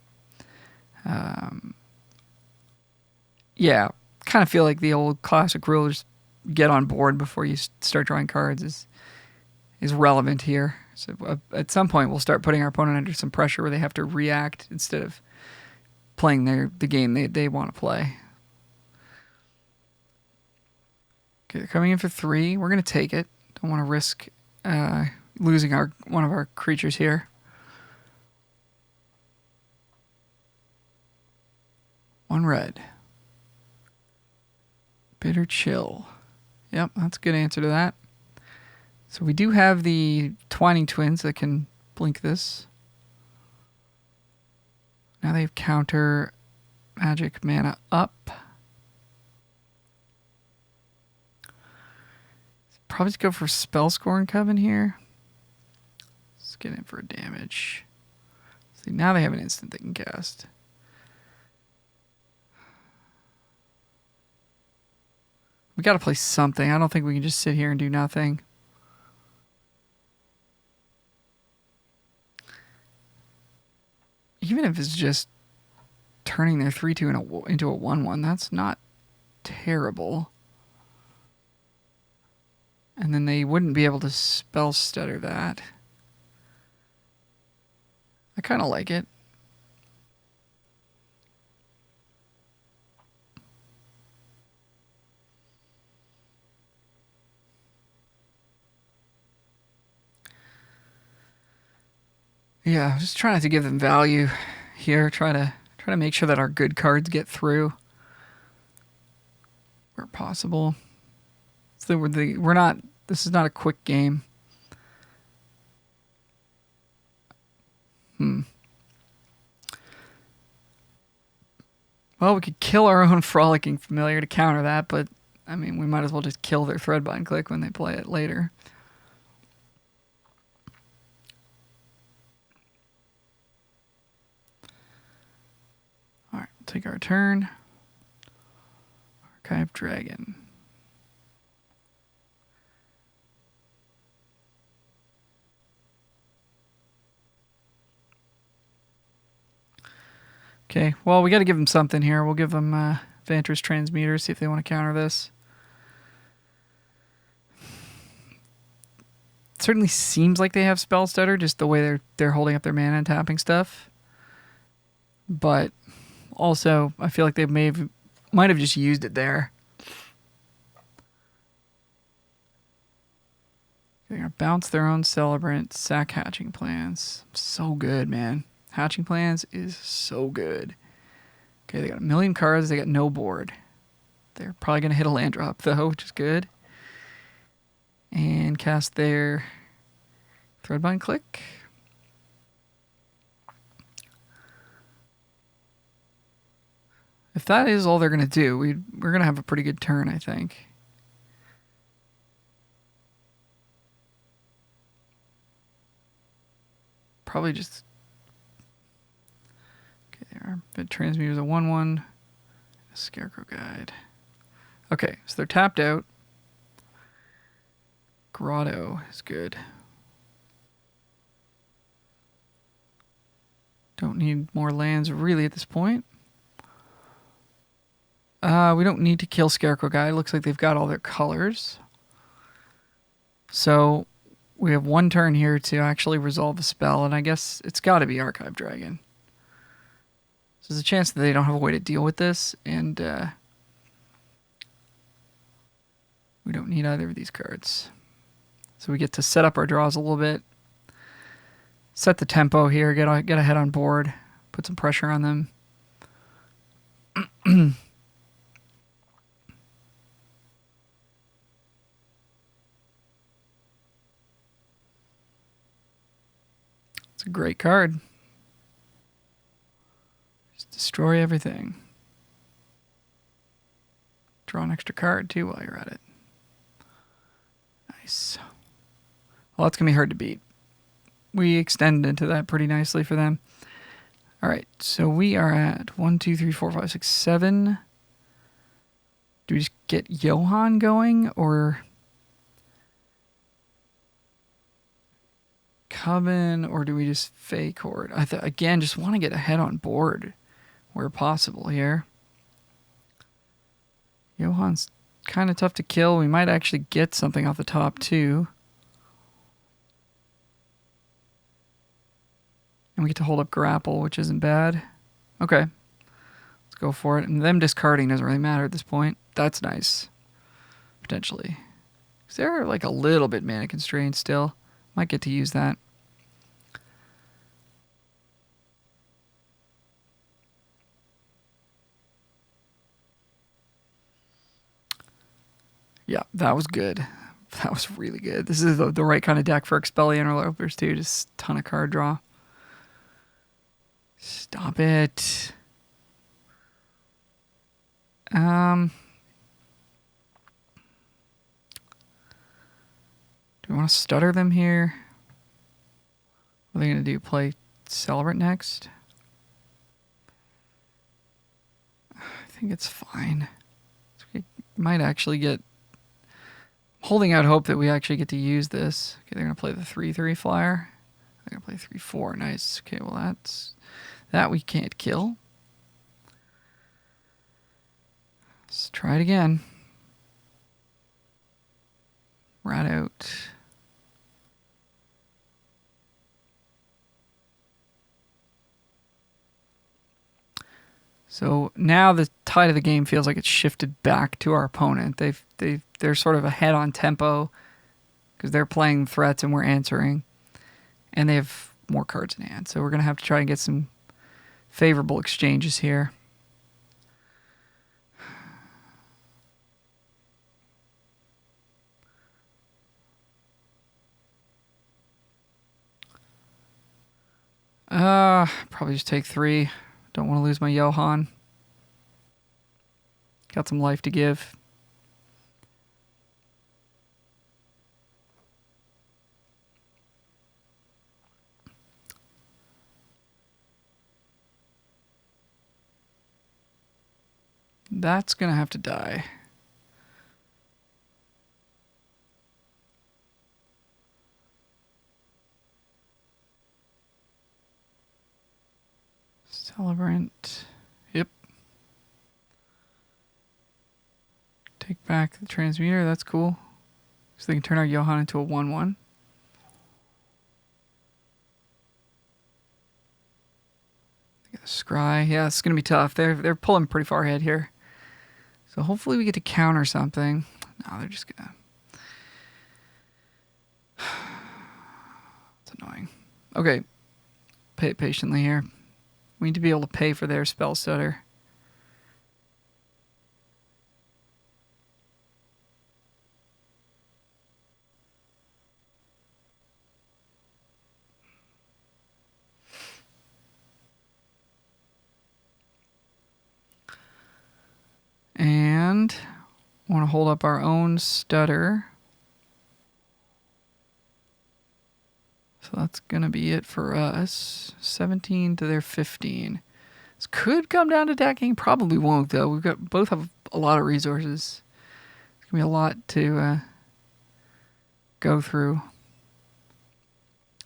yeah, kind of feel like the old classic rule, just get on board before you start drawing cards is relevant here. So at some point we'll start putting our opponent under some pressure where they have to react instead of playing the game they want to play. Okay, they're coming in for 3. We're going to take it. Don't want to risk losing one of our creatures here. 1 red. Bitter Chill. Yep, that's a good answer to that. So we do have the Twining Twins that can blink this. Now they have counter magic mana up. Probably just go for Spellscorn Coven here. Let's get in for a damage. See, now they have an instant they can cast. We got to play something. I don't think we can just sit here and do nothing. Even if it's just turning their 3/2 into a 1/1, that's not terrible. And then they wouldn't be able to spell stutter that. I kind of like it. Yeah, just trying to give them value here. Try to make sure that our good cards get through where possible. So we're not. This is not a quick game. Well, we could kill our own Frolicking Familiar to counter that, but I mean, we might as well just kill their Threadbind Click when they play it later. All right, we'll take our turn. Archive Dragon. Okay, well, we got to give them something here. We'll give them Vantress Transmuter, see if they want to counter this. It certainly seems like they have Spell Stutter, just the way they're holding up their mana and tapping stuff. But also, I feel like they might have just used it there. They're going to bounce their own Celebrant, sack Hatching Plans. So good, man. Hatching Plans is so good. Okay, they got 1 million cards. They got no board. They're probably going to hit a land drop, though, which is good. And cast their Threadbind Click. If that is all they're going to do, we're going to have a pretty good turn, I think. Probably just... Bit Transmute is a 1/1. A Scarecrow Guide. Okay, so they're tapped out. Grotto is good. Don't need more lands really at this point. We don't need to kill Scarecrow Guide. Looks like they've got all their colors. So we have 1 turn here to actually resolve a spell, and I guess it's got to be Archive Dragon. So there's a chance that they don't have a way to deal with this, and we don't need either of these cards. So we get to set up our draws a little bit, set the tempo here, get ahead on board, put some pressure on them. It's a great card. Just destroy everything. Draw an extra card too while you're at it. Nice. Well, that's going to be hard to beat. We extended into that pretty nicely for them. All right, so we are at 1, 2, 3, 4, 5, 6, 7. Do we just get Johan going or Coven, or do we just fake Horde? Again, just want to get ahead on board where possible here. Johan's kind of tough to kill. We might actually get something off the top too. And we get to hold up grapple, which isn't bad. Okay. Let's go for it. And them discarding doesn't really matter at this point. That's nice. Potentially. Because they're like a little bit mana constrained still. Might get to use that. Yeah, that was good. That was really good. This is the right kind of deck for Expellion Interlopers too. Just a ton of card draw. Stop it. Do we want to stutter them here? What are they going to do? Play Celebrant next? I think it's fine. We might actually get... holding out hope that we actually get to use this. Okay, they're going to play the 3/3 flyer. They're going to play 3/4. Nice. Okay, well that's... that we can't kill. Let's try it again. Rat out. So now the tide of the game feels like it's shifted back to our opponent. They're sort of ahead on tempo because they're playing threats and we're answering, and they have more cards in hand. So we're gonna have to try and get some favorable exchanges here. Probably just take 3. Don't want to lose my Johan. Got some life to give. That's going to have to die. Celebrant. Yep. Take back the transmuter. That's cool. So they can turn our Johan into a 1/1. Scry. Yeah, it's gonna be tough. They're pulling pretty far ahead here. So hopefully we get to counter something. No, they're just gonna... It's annoying. Okay. Pay it patiently here. We need to be able to pay for their spell stutter. And want to hold up our own stutter. So that's going to be it for us. 17 to their 15. This could come down to decking. Probably won't, though. We've got both have a lot of resources. It's going to be a lot to go through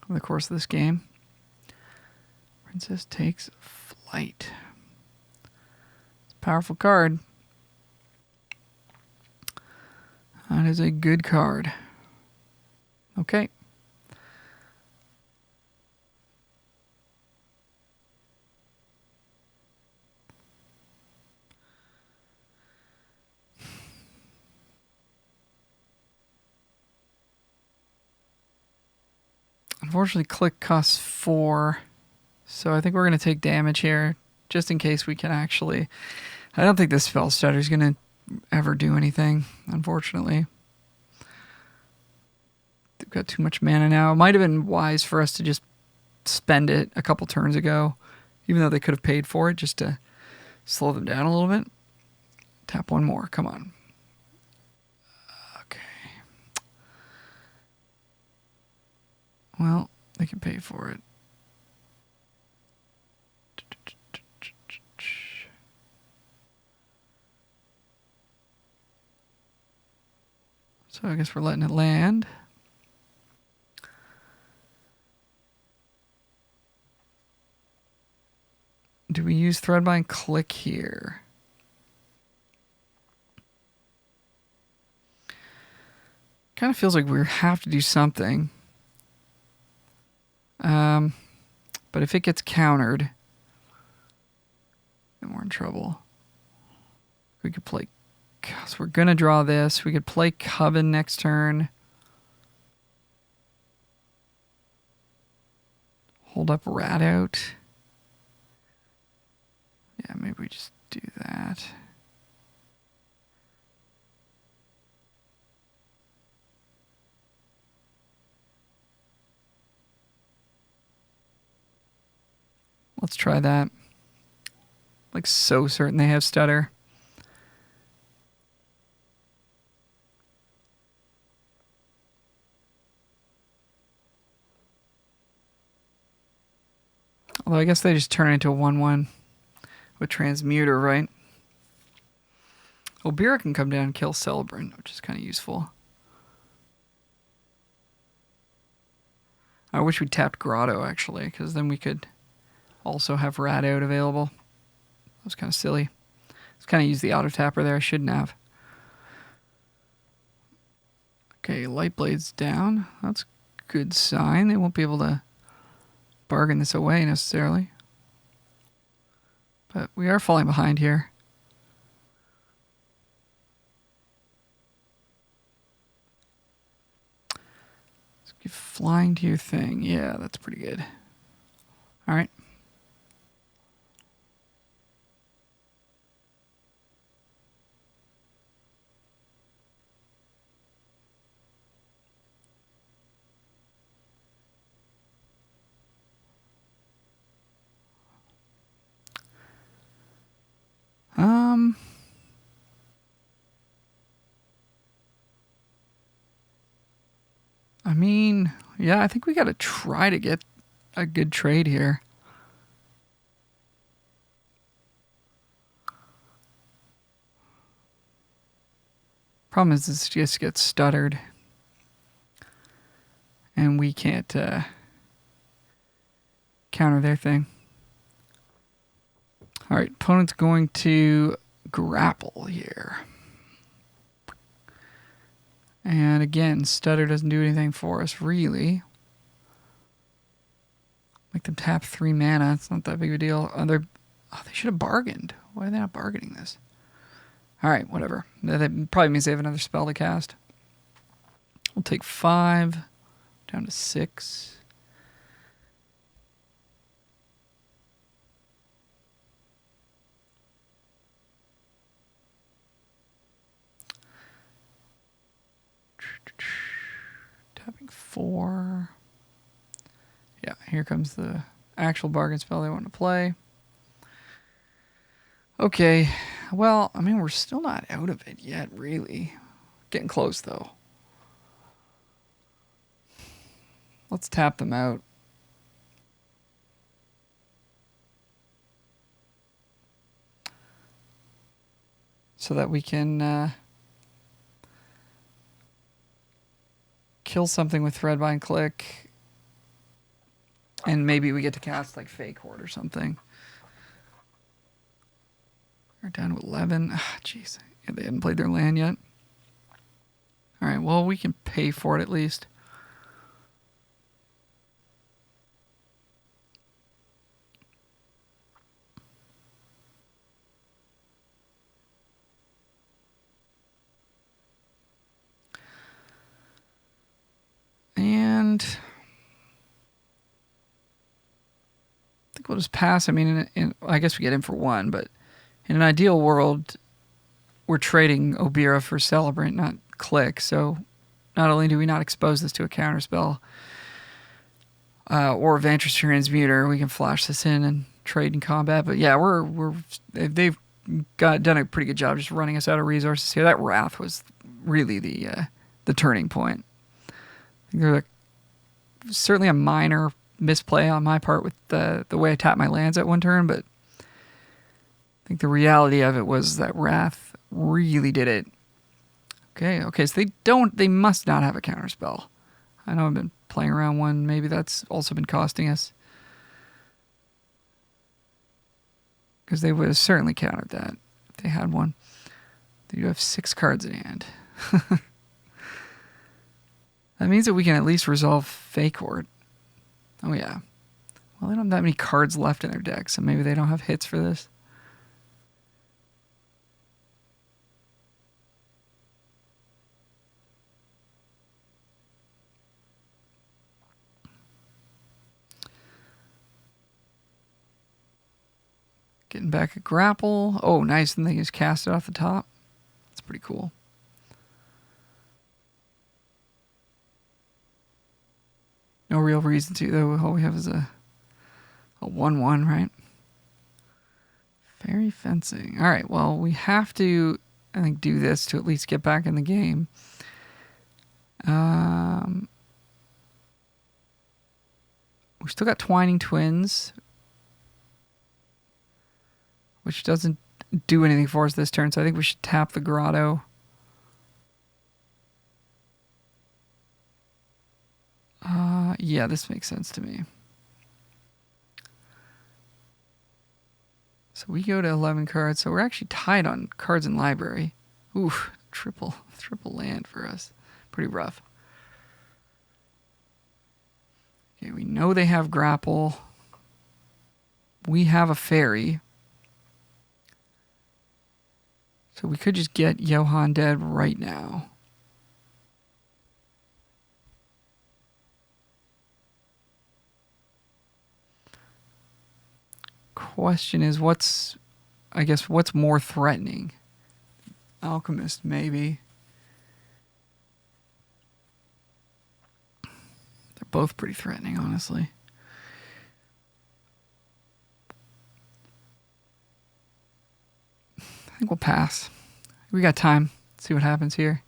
over the course of this game. Princess takes flight. It's a powerful card. That is a good card. Okay. Unfortunately, click costs 4, So I think we're going to take damage here, just in case we can actually... I don't think this spell stutter is going to ever do anything, unfortunately. They've got too much mana now. It might have been wise for us to just spend it a couple turns ago, even though they could have paid for it, just to slow them down a little bit. Tap one more. Come on. Okay. Well, they can pay for it. So I guess we're letting it land. Do we use Threadbind Click here? Kind of feels like we have to do something. But if it gets countered, then we're in trouble. We could play... So we're going to draw this. We could play Coven next turn. Hold up Rat out. Yeah, maybe we just do that. Let's try that. Like, so certain they have stutter. Although I guess they just turn into a 1/1 with Transmuter, right? Obira can come down and kill Celebrant, which is kind of useful. I wish we tapped Grotto, actually, because then we could also have Rat out available. That was kind of silly. Let's kind of use the auto tapper there. I shouldn't have. Okay, Light Blade's down. That's a good sign. They won't be able to bargain this away necessarily. But we are falling behind here. Let's give flying to your thing. Yeah, that's pretty good. All right. I mean, yeah, I think we got to try to get a good trade here. Problem is, this just gets stuttered. And we can't counter their thing. All right, opponent's going to grapple here. And again, stutter doesn't do anything for us, really. Make them tap 3 mana. It's not that big of a deal. They should have bargained. Why are they not bargaining this? All right, whatever. That probably means they have another spell to cast. We'll take 5 down to 6. Tapping 4. Yeah, here comes the actual bargain spell they want to play. Okay, well, I mean, we're still not out of it yet, really. Getting close, though. Let's tap them out. So that we can kill something with Threadbind Click. And maybe we get to cast like Fake Horde or something. We're down to 11. Jeez. Yeah, they hadn't played their land yet. All right, well, we can pay for it at least. And I think we'll just pass. I mean, I guess we get in for one, but in an ideal world, we're trading Obira for Celebrant, not Click. So not only do we not expose this to a counterspell or Vantress Transmuter, we can flash this in and trade in combat. But yeah, they've done a pretty good job just running us out of resources here. That Wrath was really the turning point. I think there's certainly a minor misplay on my part with the way I tapped my lands at one turn, but I think the reality of it was that Wrath really did it. Okay, so they must not have a counterspell. I know I've been playing around one. Maybe that's also been costing us. Because they would have certainly countered that if they had one. They do have 6 cards in hand. That means that we can at least resolve Fakort. Oh yeah. Well, they don't have that many cards left in their deck, so maybe they don't have hits for this. Getting back a grapple. Oh, nice. And they just cast it off the top. That's pretty cool. No real reason to, though. All we have is a 1/1, right? Fairy Fencing. All right, well, we have to, I think, do this to at least get back in the game. We still got Twining Twins, which doesn't do anything for us this turn, so I think we should tap the Grotto. Yeah, this makes sense to me. So we go to 11 cards, so we're actually tied on cards in library. Oof, triple land for us. Pretty rough. Okay, we know they have grapple. We have a fairy. So we could just get Johann dead right now. Question is, what's more threatening? Alchemist, maybe. They're both pretty threatening, honestly. I think we'll pass. We got time. Let's see what happens here.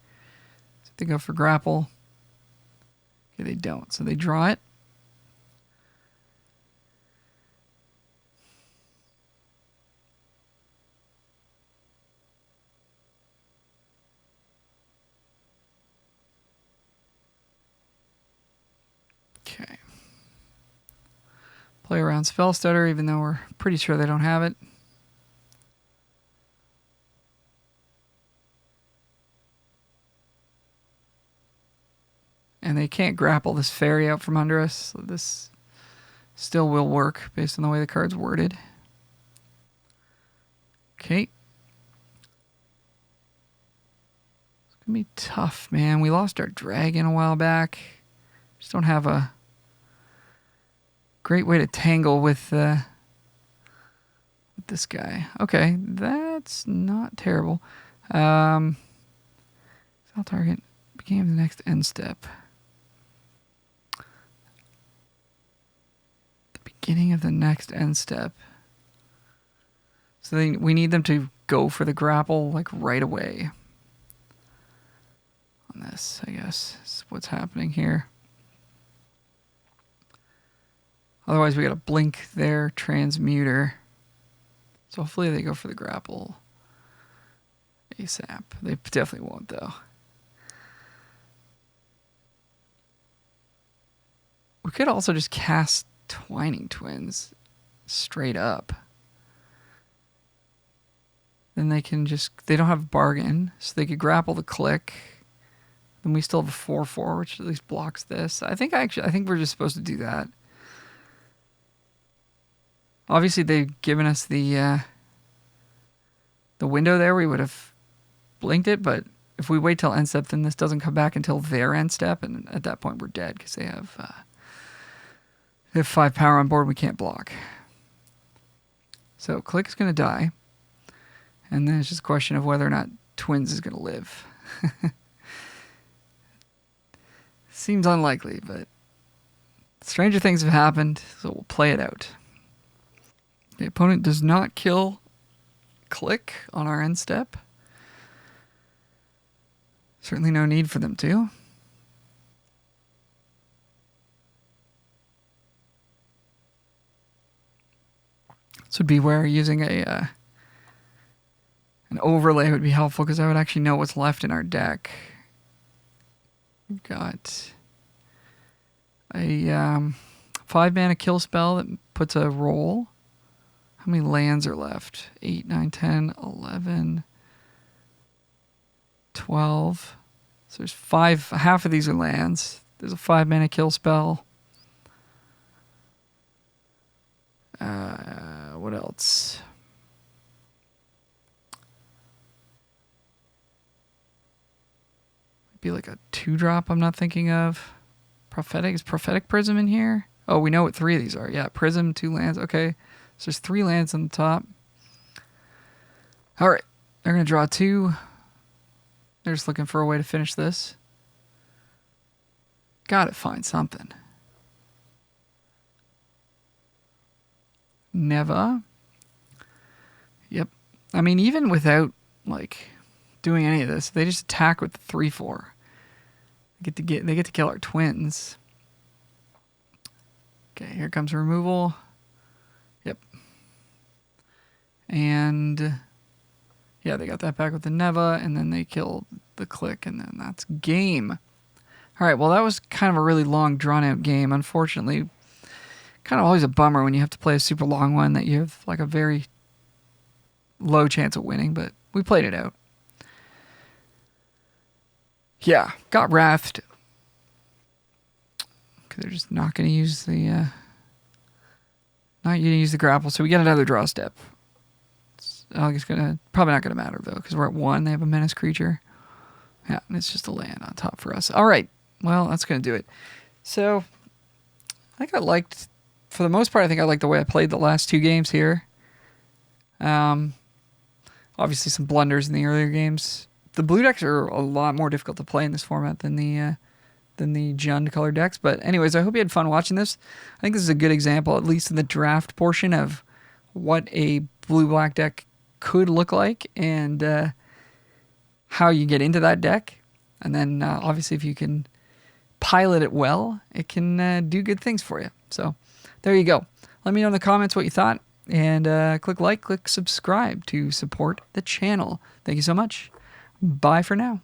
So they go for grapple. Okay, they don't. So they draw it. Okay. Play around Spell Stutter, even though we're pretty sure they don't have it. And they can't grapple this fairy out from under us, so this still will work based on the way the card's worded. Okay. It's going to be tough, man. We lost our dragon a while back. Just don't have a great way to tangle with this guy. Okay, that's not terrible. Cell target became the next end step. The beginning of the next end step. So we need them to go for the grapple like right away. On this, I guess, is what's happening here. Otherwise, we got to blink their transmuter. So hopefully they go for the grapple ASAP. They definitely won't, though. We could also just cast Twining Twins straight up. Then they can just, they don't have bargain, so they could grapple the Click. Then we still have a 4/4, which at least blocks this. I think we're just supposed to do that. Obviously, they've given us the window there. We would have blinked it, but if we wait till end step, then this doesn't come back until their end step, and at that point, we're dead because they have 5 power on board. We can't block. So Click is going to die. And then it's just a question of whether or not Twins is going to live. Seems unlikely, but stranger things have happened, so we'll play it out. The opponent does not kill Click on our end step. Certainly no need for them to. This would be where using an overlay would be helpful, because I would actually know what's left in our deck. We've got a 5-mana kill spell that puts a roll. How many lands are left? 8, 9, 10, 11, 12. So there's 5. Half of these are lands. There's a 5-mana kill spell. What else? Be like a 2-drop I'm not thinking of. Prophetic. Is Prophetic Prism in here? Oh, we know what 3 of these are. Yeah, Prism, 2 lands. Okay. So there's 3 lands on the top. Alright. They're going to draw 2. They're just looking for a way to finish this. Gotta find something. Neva. Yep. I mean, even without, like, doing any of this, they just attack with the 3/4. They get to kill our twins. Okay, here comes removal. Yep. And yeah, they got that back with the Neva, and then they killed the Click, and then that's game. All right, well, that was kind of a really long, drawn-out game. Unfortunately, kind of always a bummer when you have to play a super long one that you have like a very low chance of winning, but we played it out. Yeah, got wrathed. They're just not going to use the grapple, so we get another draw step. It's probably not gonna matter though, because we're at 1. They have a menace creature. Yeah, and it's just a land on top for us. All right, well, that's gonna do it. So I think for the most part, I think I liked the way I played the last 2 games here. Obviously some blunders in the earlier games. The blue decks are a lot more difficult to play in this format than the Jund color decks. But anyways, I hope you had fun watching this. I think this is a good example, at least in the draft portion, of what a blue-black deck could look like, and how you get into that deck. And then obviously if you can pilot it well, it can do good things for you. So there you go. Let me know in the comments what you thought, and click like, click subscribe to support the channel. Thank you so much. Bye for now.